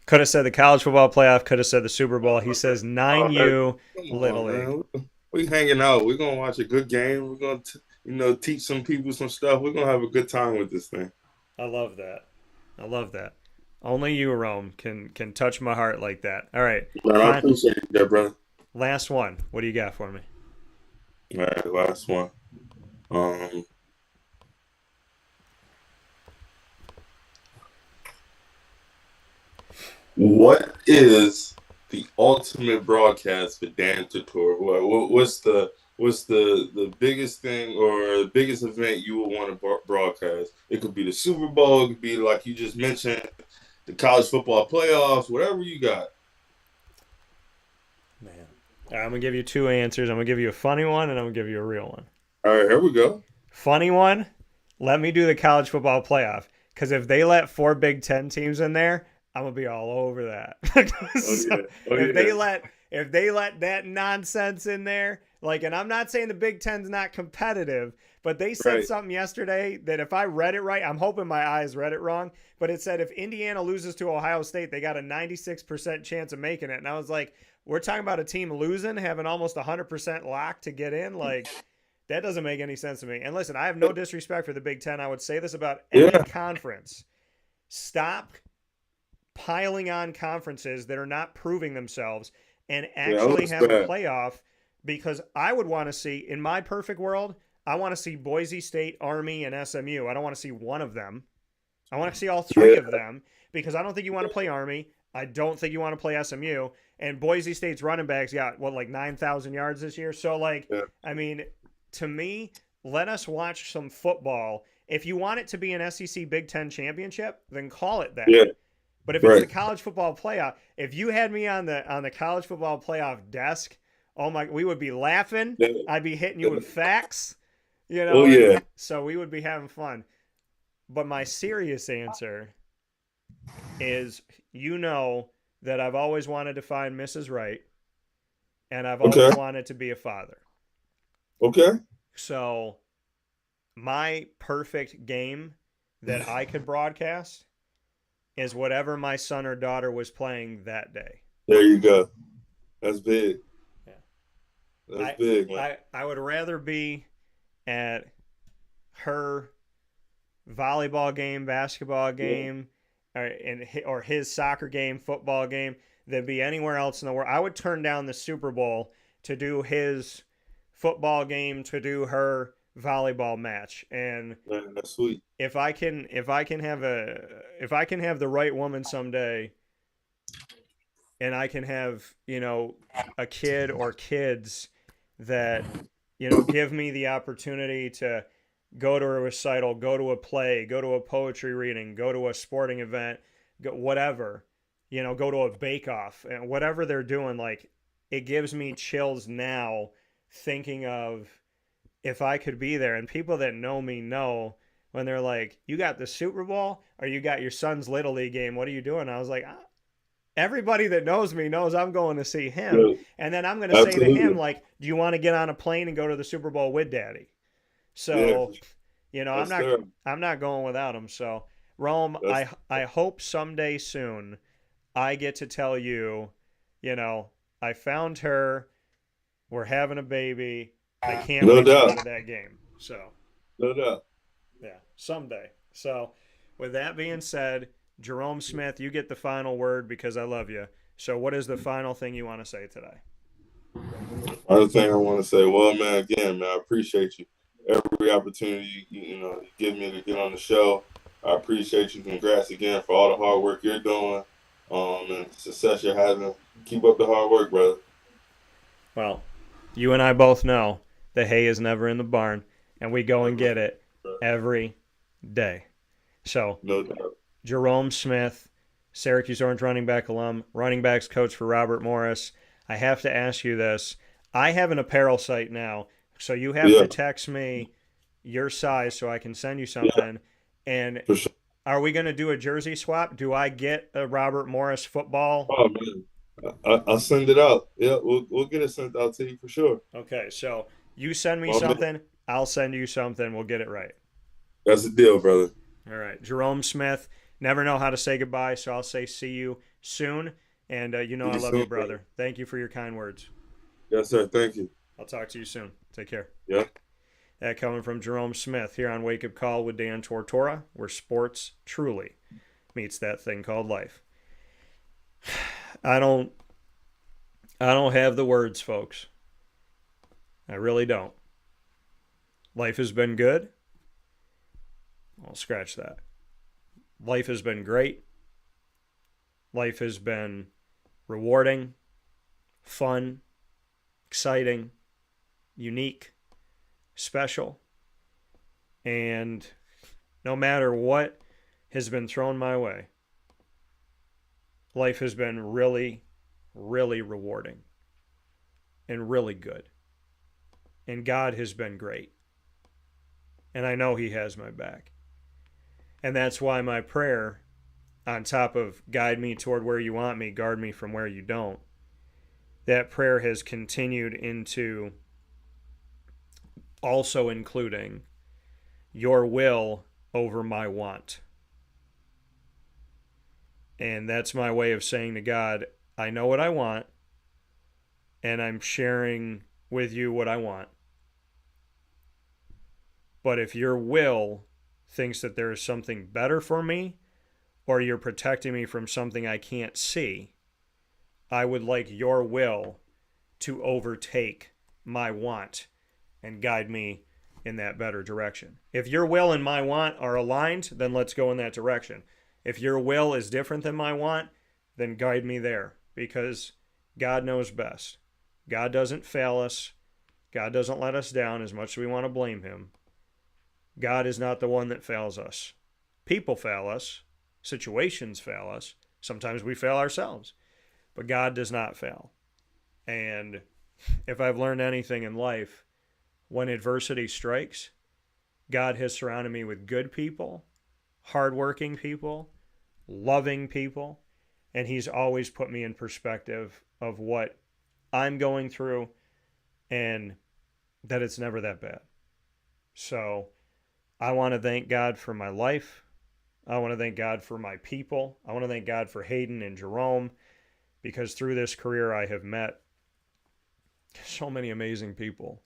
Could have said the college football playoff. Could have said the Super Bowl. He says 9U Little League. We hanging out. We're gonna watch a good game. We're gonna, teach some people some stuff. We're gonna have a good time with this thing. I love that. I love that. Only you, Rome, can touch my heart like that. All right. Man, I appreciate that, brother. Last one. What do you got for me? All right, last one. What is the ultimate broadcast for Dan Tortora? What's the biggest thing or the biggest event you would want to broadcast? It could be the Super Bowl. It could be, like you just mentioned, the college football playoffs, whatever you got. Man. All right, I'm going to give you 2 answers. I'm going to give you a funny one, and I'm going to give you a real one. All right, here we go. Funny one, let me do the college football playoff. Because if they let 4 Big Ten teams in there, I'm going to be all over that. If they let that nonsense in there, and I'm not saying the Big Ten's not competitive, but they said something yesterday that if I read it right, I'm hoping my eyes read it wrong, but it said if Indiana loses to Ohio State, they got a 96% chance of making it. And I was like, we're talking about a team losing, having almost 100% lock to get in? That doesn't make any sense to me. And listen, I have no disrespect for the Big Ten. I would say this about any conference. Stop piling on conferences that are not proving themselves and actually have a playoff, because I would want to see, in my perfect world, I want to see Boise State, Army, and SMU. I don't want to see one of them. I want to see all 3 of them, because I don't think you want to play Army. I don't think you want to play SMU. And Boise State's running backs got, 9,000 yards this year? So, I mean, to me, let us watch some football. If you want it to be an SEC Big Ten championship, then call it that. Yeah. But if it's the college football playoff, if you had me on the college football playoff desk, we would be laughing. I'd be hitting you with facts, Oh yeah. So we would be having fun. But my serious answer is, that I've always wanted to find Mrs. Right, and I've always wanted to be a father. Okay. So my perfect game that I could broadcast is whatever my son or daughter was playing that day. There you go. That's big. Yeah. That's big, man. I would rather be at her volleyball game, basketball game, or his soccer game, football game, than be anywhere else in the world. I would turn down the Super Bowl to do his football game, to do her volleyball match. And man, that's sweet. If I can have the right woman someday, and I can have, a kid or kids that, give me the opportunity to go to a recital, go to a play, go to a poetry reading, go to a sporting event, whatever, go to a bake-off, and whatever they're doing, it gives me chills now thinking of if I could be there. And people that know me know when they're like, you got the Super Bowl or you got your son's Little League game. What are you doing? I was like, everybody that knows me knows I'm going to see him. Yeah, And then I'm going to say to him, absolutely. like, do you want to get on a plane and go to the Super Bowl with Daddy? Yeah, So, you know, yes, sir. I'm not going without him. So, Rome, That's, I hope someday soon I get to tell you, you know, I found her. We're having a baby. I can't no wait to go doubt. to that game. So, No doubt. yeah, someday. So, with that being said, Jerome Smith, you get the final word because I love you. So, what is the final thing you want to say today? Other thing I want to say, well, man, again, man, I appreciate you. Every opportunity you give me to get on the show, I appreciate you. Congrats again for all the hard work you're doing, and success you're having. Keep up the hard work, brother. Well, you and I both know the hay is never in the barn, and we go and get it every day. So, No doubt. Jerome Smith, Syracuse Orange running back alum, running backs coach for Robert Morris. I have to ask you this. I have an apparel site now, so you have to text me your size so I can send you something. And For sure. are we going to do a jersey swap? Do I get a Robert Morris football? Oh man, I'll send it out. Yeah, we'll get it sent out to you for sure. Okay, so you send me Well, man, something, I'll send you something. We'll get it right. that's the deal, brother. All right, Jerome Smith. Never know how to say goodbye, so I'll say see you soon. And you know See I you love soon, you, brother. Thank you for your kind words. Yes, sir. Thank you. I'll talk to you soon. Take care. Yeah. That coming from Jerome Smith here on Wake Up Call with Dan Tortora, where sports truly meets that thing called life. I don't have the words, folks. I really don't. Life has been good. I'll scratch that. Life has been great. Life has been rewarding, fun, exciting, unique, special. And no matter what has been thrown my way, life has been really, really rewarding and really good. And God has been great. And I know He has my back. And that's why my prayer, on top of guide me toward where you want me, guard me from where you don't, that prayer has continued into also including your will over my want. And that's my way of saying to God, I know what I want, and I'm sharing with you what I want. But if your will thinks that there is something better for me, or you're protecting me from something I can't see, I would like your will to overtake my want and guide me in that better direction. If your will and my want are aligned, then let's go in that direction. If your will is different than my want, then guide me there, because God knows best. God doesn't fail us. God doesn't let us down as much as we want to blame Him. God is not the one that fails us. People fail us. Situations fail us. Sometimes we fail ourselves. But God does not fail. And if I've learned anything in life, when adversity strikes, God has surrounded me with good people, hardworking people, loving people, and He's always put me in perspective of what I'm going through and that it's never that bad. So I want to thank God for my life. I want to thank God for my people. I want to thank God for Haedyn and Jerome, because through this career I have met so many amazing people.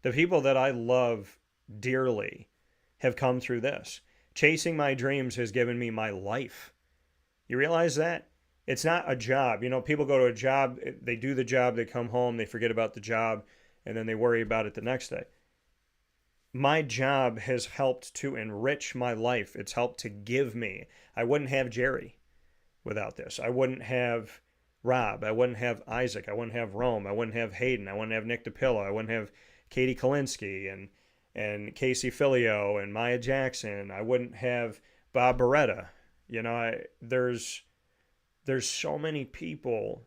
The people that I love dearly have come through this. Chasing my dreams has given me my life. You realize that? It's not a job. You know, people go to a job, they do the job, they come home, they forget about the job, and then they worry about it the next day. My job has helped to enrich my life. It's helped to give me. I wouldn't have Jerry without this. I wouldn't have Rob. I wouldn't have Isaac. I wouldn't have Rome. I wouldn't have Haedyn. I wouldn't have Nick DePillo. I wouldn't have Katie Kalinsky and Casey Filio and Maya Jackson. I wouldn't have Bob Beretta. You know, there's so many people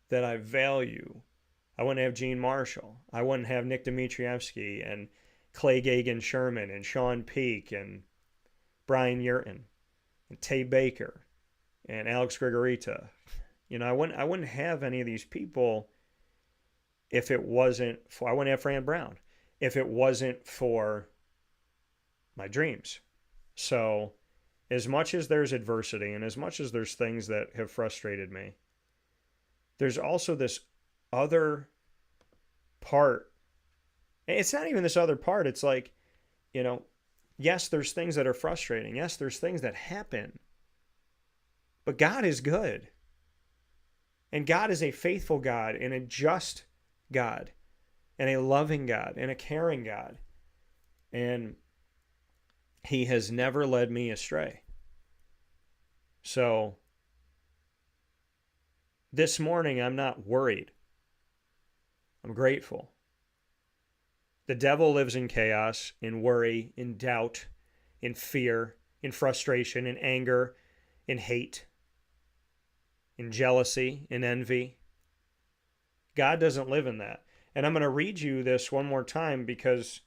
that I value. I wouldn't have Gene Marshall. I wouldn't have Nick Dimitrievsky Clay Gagan-Sherman and Sean Peake and Brian Yurton and Tay Baker and Alex Gregorita. You know, I wouldn't have any of these people if it wasn't for, I wouldn't have Fran Brown if it wasn't for my dreams. So as much as there's adversity and as much as there's things that have frustrated me, there's also this other part. It's not even this other part. It's like, you know, yes, there's things that are frustrating. Yes, there's things that happen. But God is good. And God is a faithful God and a just God and a loving God and a caring God. And He has never led me astray. So this morning, I'm not worried. I'm grateful. The devil lives in chaos, in worry, in doubt, in fear, in frustration, in anger, in hate, in jealousy, in envy. God doesn't live in that. And I'm going to read you this one more time because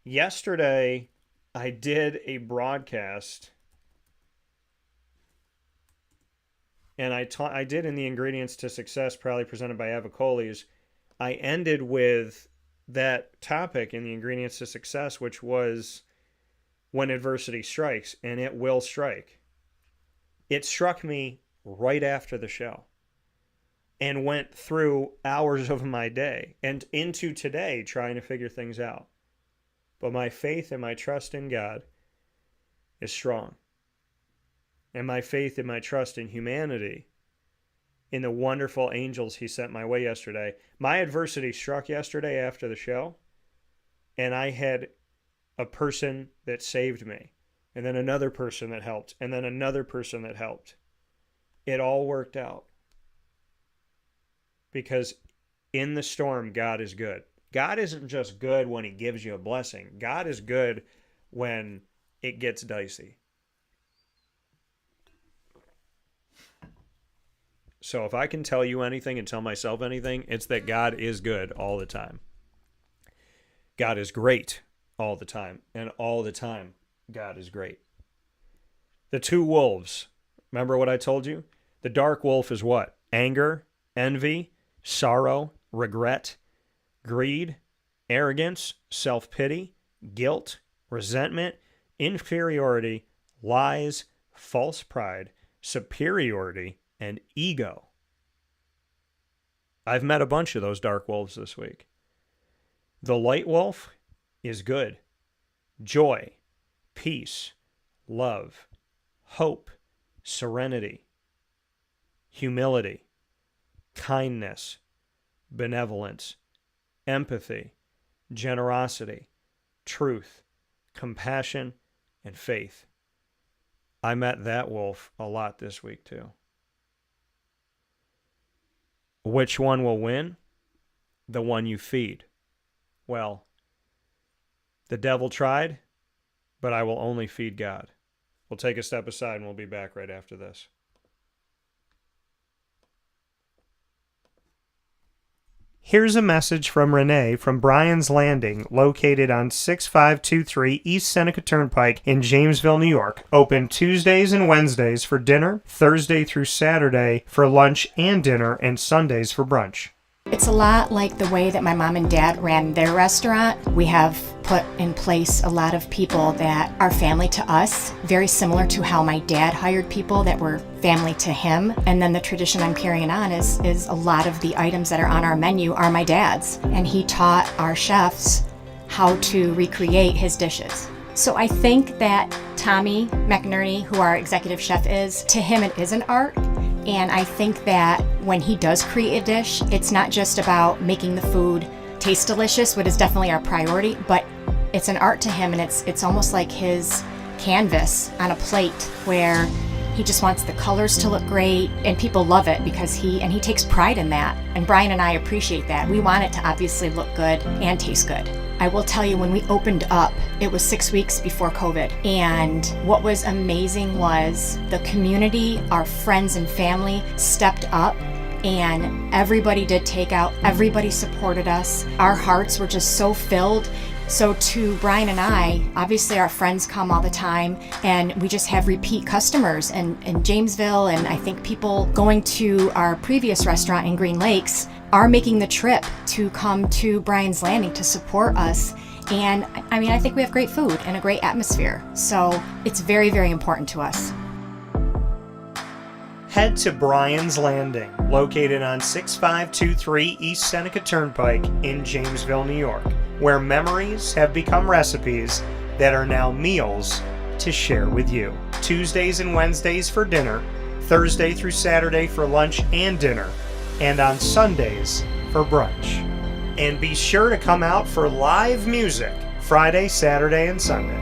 yesterday I did a broadcast and I did in the Ingredients to Success, proudly presented by Avicoli's. I ended with that topic in the Ingredients to Success, which was when adversity strikes, and it will strike. It struck me right after the show and went through hours of my day and into today trying to figure things out. But my faith and my trust in God is strong. And my faith and my trust in humanity, in the wonderful angels He sent my way yesterday. My adversity struck yesterday after the show, and I had a person that saved me, and then another person that helped, and then another person that helped. It all worked out. Because in the storm, God is good. God isn't just good when He gives you a blessing. God is good when it gets dicey. So if I can tell you anything and tell myself anything, it's that God is good all the time. God is great all the time. And all the time, God is great. The two wolves. Remember what I told you? The dark wolf is what? Anger, envy, sorrow, regret, greed, arrogance, self-pity, guilt, resentment, inferiority, lies, false pride, superiority, and ego. I've met a bunch of those dark wolves this week. The light wolf is good. Joy, peace, love, hope, serenity, humility, kindness, benevolence, empathy, generosity, truth, compassion, and faith. I met that wolf a lot this week too. Which one will win? The one you feed. Well, the devil tried, but I will only feed God. We'll take a step aside and we'll be back right after this. Here's a message from Renee from Bryan's Landing, located on 6523 East Seneca Turnpike in Jamesville, New York. Open Tuesdays and Wednesdays for dinner, Thursday through Saturday for lunch and dinner, and Sundays for brunch. It's a lot like the way that my mom and dad ran their restaurant. We have put in place a lot of people that are family to us, very similar to how my dad hired people that were family to him. And then the tradition I'm carrying on is a lot of the items that are on our menu are my dad's. And he taught our chefs how to recreate his dishes. So I think that Tommy McNerney, who our executive chef is, to him it is an art. And I think that when he does create a dish, it's not just about making the food taste delicious, which is definitely our priority, but it's an art to him, and it's almost like his canvas on a plate where he just wants the colors to look great, and people love it because he takes pride in that. And Bryan and I appreciate that. We want it to obviously look good and taste good. I will tell you, when we opened up, it was 6 weeks before COVID. And what was amazing was the community, our friends and family stepped up, and everybody did takeout. Everybody supported us. Our hearts were just so filled, So to Brian and I, obviously our friends come all the time, and we just have repeat customers in Jamesville, and I think people going to our previous restaurant in Green Lakes are making the trip to come to Brian's Landing to support us. And I mean, I think we have great food and a great atmosphere. So it's very, very important to us. Head to Brian's Landing, located on 6523 East Seneca Turnpike in Jamesville, New York, where memories have become recipes that are now meals to share with you. Tuesdays and Wednesdays for dinner, Thursday through Saturday for lunch and dinner, and on Sundays for brunch. And be sure to come out for live music Friday, Saturday, and Sunday.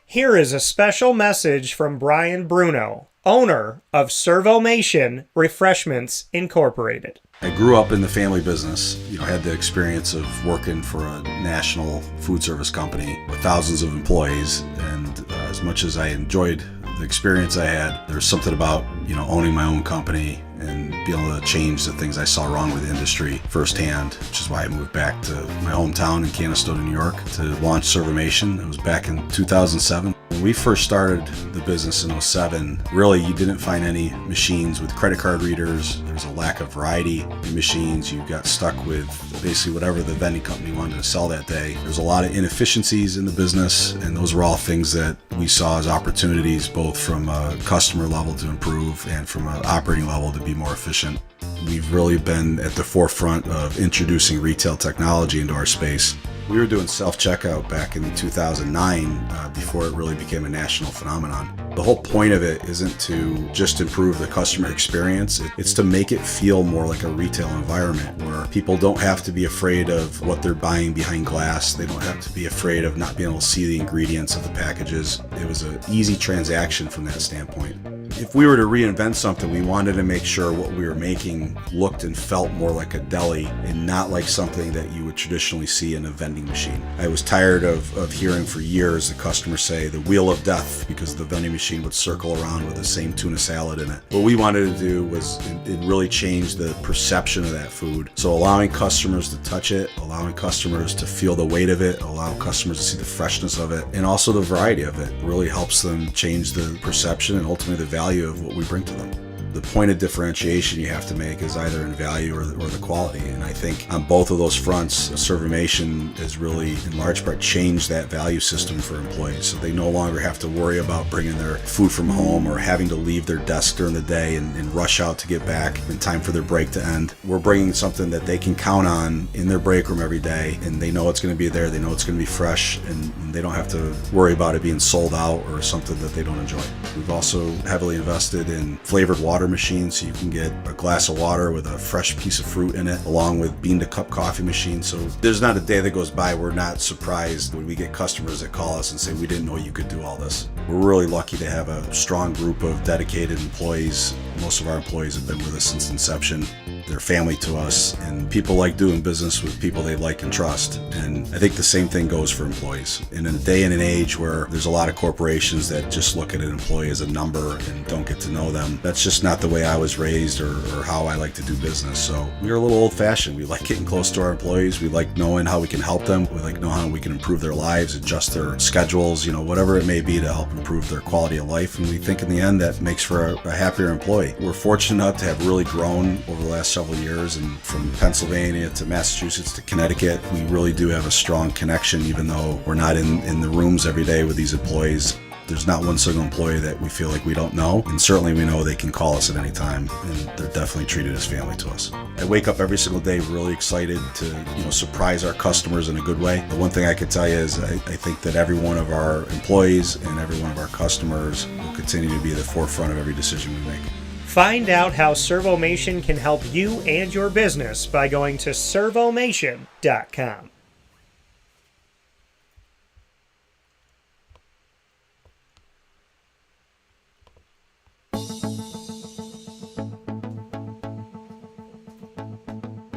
Here is a special message from Brian Bruno, owner of Servomation Refreshments Incorporated. I grew up in the family business, had the experience of working for a national food service company with thousands of employees, and as much as I enjoyed the experience I had, there was something about, owning my own company and being able to change the things I saw wrong with the industry firsthand, which is why I moved back to my hometown in Canastota, New York to launch Servomation. It was back in 2007. When we first started the business in 2007, really you didn't find any machines with credit card readers. There was a lack of variety in machines. You got stuck with basically whatever the vending company wanted to sell that day. There was a lot of inefficiencies in the business, and those were all things that we saw as opportunities, both from a customer level to improve and from an operating level to be more efficient. We've really been at the forefront of introducing retail technology into our space. We were doing self-checkout back in 2009 before it really became a national phenomenon. The whole point of it isn't to just improve the customer experience. It's to make it feel more like a retail environment where people don't have to be afraid of what they're buying behind glass. They don't have to be afraid of not being able to see the ingredients of the packages. It was an easy transaction from that standpoint. If we were to reinvent something, we wanted to make sure what we were making looked and felt more like a deli and not like something that you would traditionally see in a vending machine. I was tired of hearing for years the customers say the wheel of death because the vending machine would circle around with the same tuna salad in it. What we wanted to do was it really change the perception of that food. So allowing customers to touch it, allowing customers to feel the weight of it, allow customers to see the freshness of it, and also the variety of it really helps them change the perception and ultimately the value of what we bring to them. The point of differentiation you have to make is either in value or the quality. And I think on both of those fronts, Servomation has really, in large part, changed that value system for employees. So they no longer have to worry about bringing their food from home or having to leave their desk during the day and rush out to get back in time for their break to end. We're bringing something that they can count on in their break room every day, and they know it's going to be there, they know it's going to be fresh, and they don't have to worry about it being sold out or something that they don't enjoy. We've also heavily invested in flavored water machines, so you can get a glass of water with a fresh piece of fruit in it, along with bean to cup coffee machines. So there's not a day that goes by we're not surprised when we get customers that call us and say, we didn't know you could do all this. We're really lucky to have a strong group of dedicated employees. Most of our employees have been with us since inception. They're family to us, and people like doing business with people they like and trust. And I think the same thing goes for employees. In a day and an age where there's a lot of corporations that just look at an employee as a number and don't get to know them, that's just not the way I was raised or how I like to do business. So we're a little old-fashioned. We like getting close to our employees. We like knowing how we can help them. We like knowing how we can improve their lives, adjust their schedules, whatever it may be to help improve their quality of life. And we think in the end that makes for a happier employee. We're fortunate enough to have really grown over the last several years, and from Pennsylvania to Massachusetts to Connecticut, we really do have a strong connection, even though we're not in the rooms every day with these employees. There's not one single employee that we feel like we don't know, and certainly we know they can call us at any time, and they're definitely treated as family to us. I wake up every single day really excited to surprise our customers in a good way. The one thing I could tell you is I think that every one of our employees and every one of our customers will continue to be at the forefront of every decision we make. Find out how Servomation can help you and your business by going to servomation.com.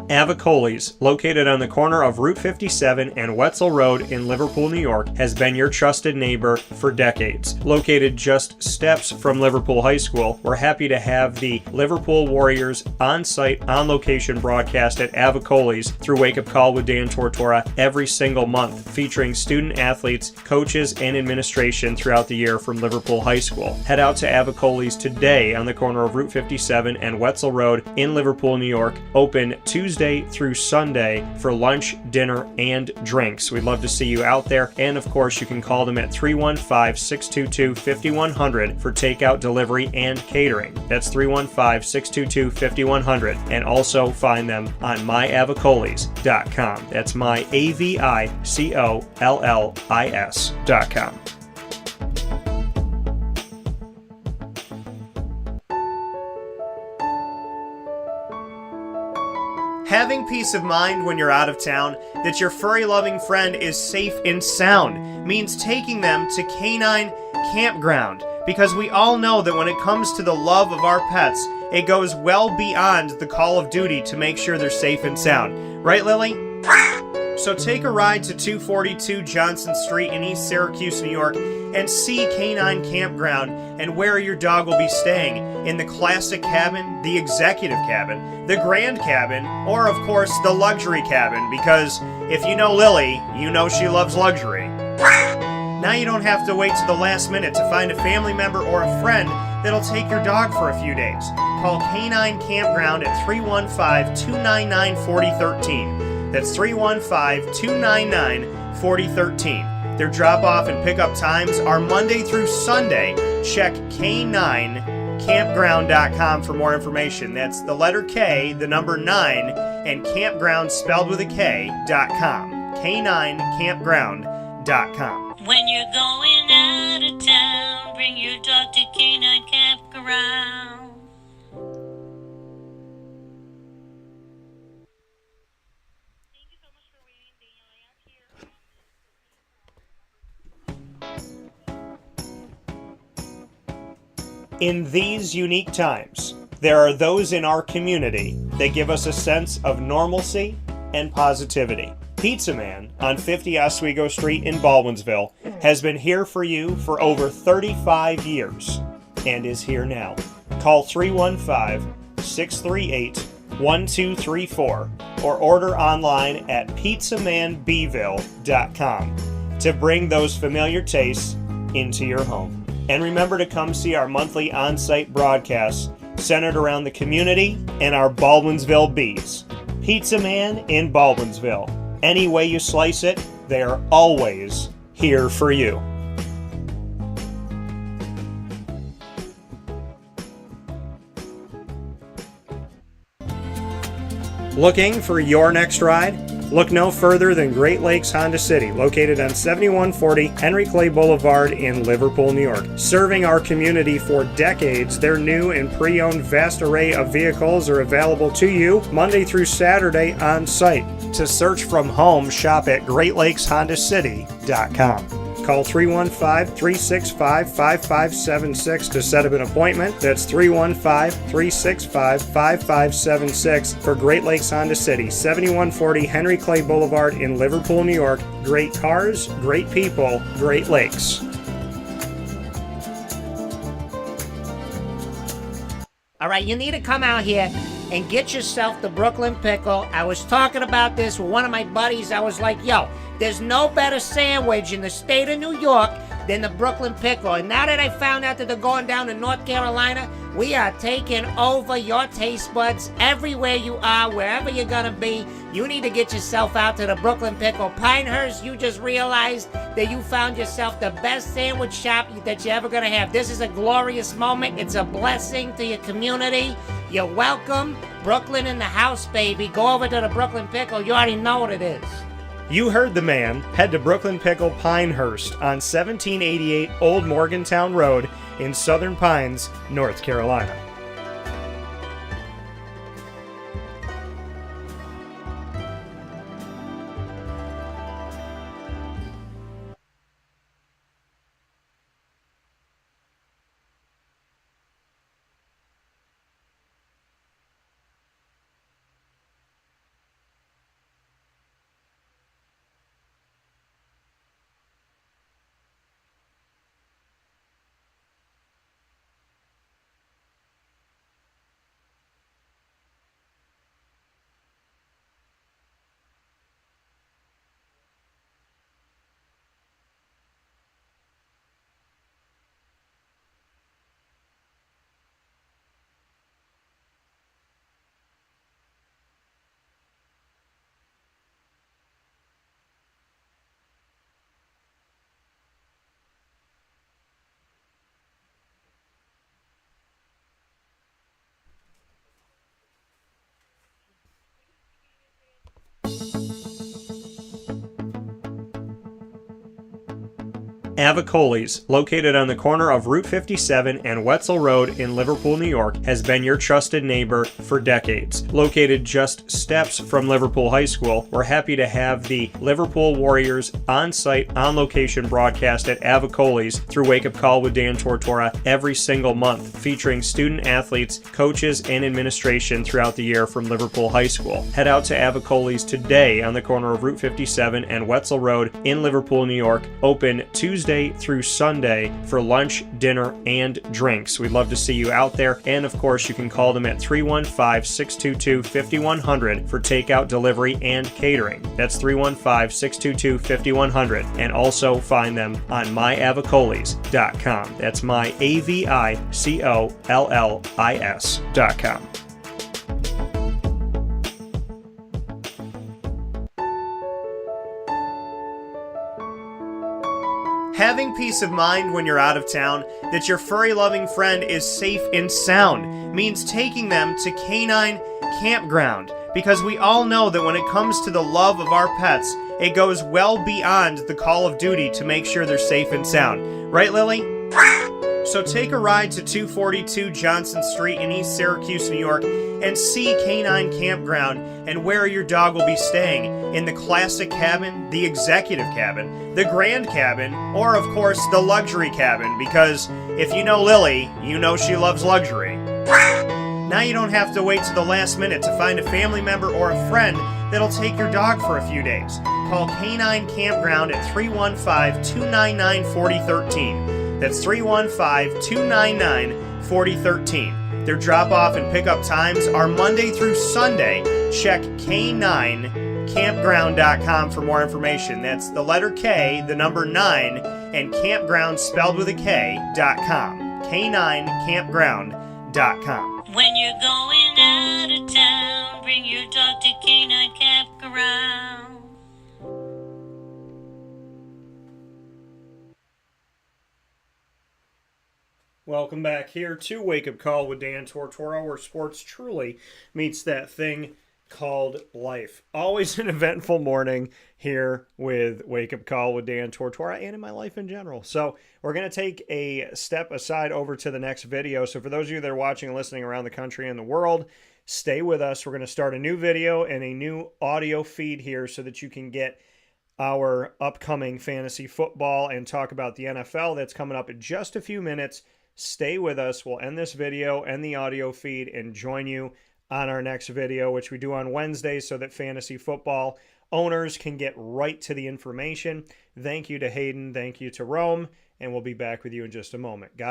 Avicoli's, located on the corner of Route 57 and Wetzel Road in Liverpool, New York, has been your trusted neighbor for decades. Located just steps from Liverpool High School, we're happy to have the Liverpool Warriors on-site, on-location broadcast at Avicoli's through Wake Up Call with Dan Tortora every single month, featuring student athletes, coaches, and administration throughout the year from Liverpool High School. Head out to Avicoli's today on the corner of Route 57 and Wetzel Road in Liverpool, New York, open Tuesday through Sunday for lunch, dinner, and drinks. We'd love to see you out there, and of course you can call them at 315-622-5100 for takeout, delivery, and catering. That's 315-622-5100, and also find them on myavicolis.com. That's myavicollis.com. Having peace of mind when you're out of town that your furry-loving friend is safe and sound means taking them to Canine Campground, because we all know that when it comes to the love of our pets, it goes well beyond the call of duty to make sure they're safe and sound. Right, Lily? So take a ride to 242 Johnson Street in East Syracuse, New York, and see Canine Campground and where your dog will be staying, in the classic cabin, the executive cabin, the grand cabin, or of course the luxury cabin, because if you know Lily, you know she loves luxury. Now you don't have to wait to the last minute to find a family member or a friend that'll take your dog for a few days. Call Canine Campground at 315-299-4013. That's 315-299-4013. Their drop-off and pickup times are Monday through Sunday. Check K9campground.com for more information. That's the letter K, the number 9, and campground spelled with a K.com. K9campground.com. When you're going out of town, bring your dog to Canine Campground. In these unique times, there are those in our community that give us a sense of normalcy and positivity. Pizza Man on 50 Oswego Street in Baldwinsville has been here for you for over 35 years and is here now. Call 315-638-1234 or order online at pizzamanbville.com to bring those familiar tastes into your home. And remember to come see our monthly on-site broadcasts centered around the community and our Baldwinsville Bees. Pizza Man in Baldwinsville. Any way you slice it, they are always here for you. Looking for your next ride? Look no further than Great Lakes Honda City, located on 7140 Henry Clay Boulevard in Liverpool, New York. Serving our community for decades, their new and pre-owned vast array of vehicles are available to you Monday through Saturday on site. To search from home, shop at GreatLakesHondaCity.com. Call 315-365-5576 to set up an appointment. That's 315-365-5576 for Great Lakes Honda City, 7140 Henry Clay Boulevard in Liverpool, New York. Great cars, great people, Great Lakes. All right, you need to come out here and get yourself the Brooklyn Pickle. I was talking about this with one of my buddies. I was like, yo, there's no better sandwich in the state of New York than the Brooklyn Pickle. And now that I found out that they're going down to North Carolina, we are taking over your taste buds everywhere you are, wherever you're going to be. You need to get yourself out to the Brooklyn Pickle. Pinehurst, you just realized that you found yourself the best sandwich shop that you're ever going to have. This is a glorious moment. It's a blessing to your community. You're welcome. Brooklyn in the house, baby. Go over to the Brooklyn Pickle. You already know what it is. You heard the man. Head to Brooklyn Pickle Pinehurst on 1788 Old Morgantown Road in Southern Pines, North Carolina. Avicoli's, located on the corner of Route 57 and Wetzel Road in Liverpool, New York, has been your trusted neighbor for decades. Located just steps from Liverpool High School, we're happy to have the Liverpool Warriors on-site, on-location broadcast at Avicoli's through Wake Up Call with Dan Tortora every single month, featuring student athletes, coaches, and administration throughout the year from Liverpool High School. Head out to Avicoli's today on the corner of Route 57 and Wetzel Road in Liverpool, New York, open Tuesday through Sunday for lunch, dinner, and drinks. We'd love to see you out there, and of course you can call them at 315-622-5100 for takeout, delivery, and catering. That's 315-622-5100, and also find them on myavicolis.com. That's myavicollis.com. Having peace of mind when you're out of town that your furry-loving friend is safe and sound means taking them to Canine Campground, because we all know that when it comes to the love of our pets, it goes well beyond the call of duty to make sure they're safe and sound. Right, Lily? So take a ride to 242 Johnson Street in East Syracuse, New York, and see Canine Campground and where your dog will be staying, in the classic cabin, the executive cabin, the grand cabin, or of course the luxury cabin, because if you know Lily, you know she loves luxury. Now you don't have to wait to the last minute to find a family member or a friend that'll take your dog for a few days. Call Canine Campground at 315-299-4013. That's 315-299-4013. Their drop-off and pickup times are Monday through Sunday. Check K9campground.com for more information. That's the letter K, the number 9, and campground spelled with a K.com. K9campground.com. When you're going out of town, bring your dog to Canine Campground. Welcome back here to Wake Up Call with Dan Tortora, where sports truly meets that thing called life. Always an eventful morning here with Wake Up Call with Dan Tortora, and in my life in general. So we're going to take a step aside over to the next video. So for those of you that are watching and listening around the country and the world, stay with us. We're going to start a new video and a new audio feed here so that you can get our upcoming fantasy football and talk about the NFL that's coming up in just a few minutes. Stay with us. We'll end this video and the audio feed and join you on our next video, which we do on Wednesdays so that fantasy football owners can get right to the information. Thank you to Haedyn. Thank you to Rome. And we'll be back with you in just a moment.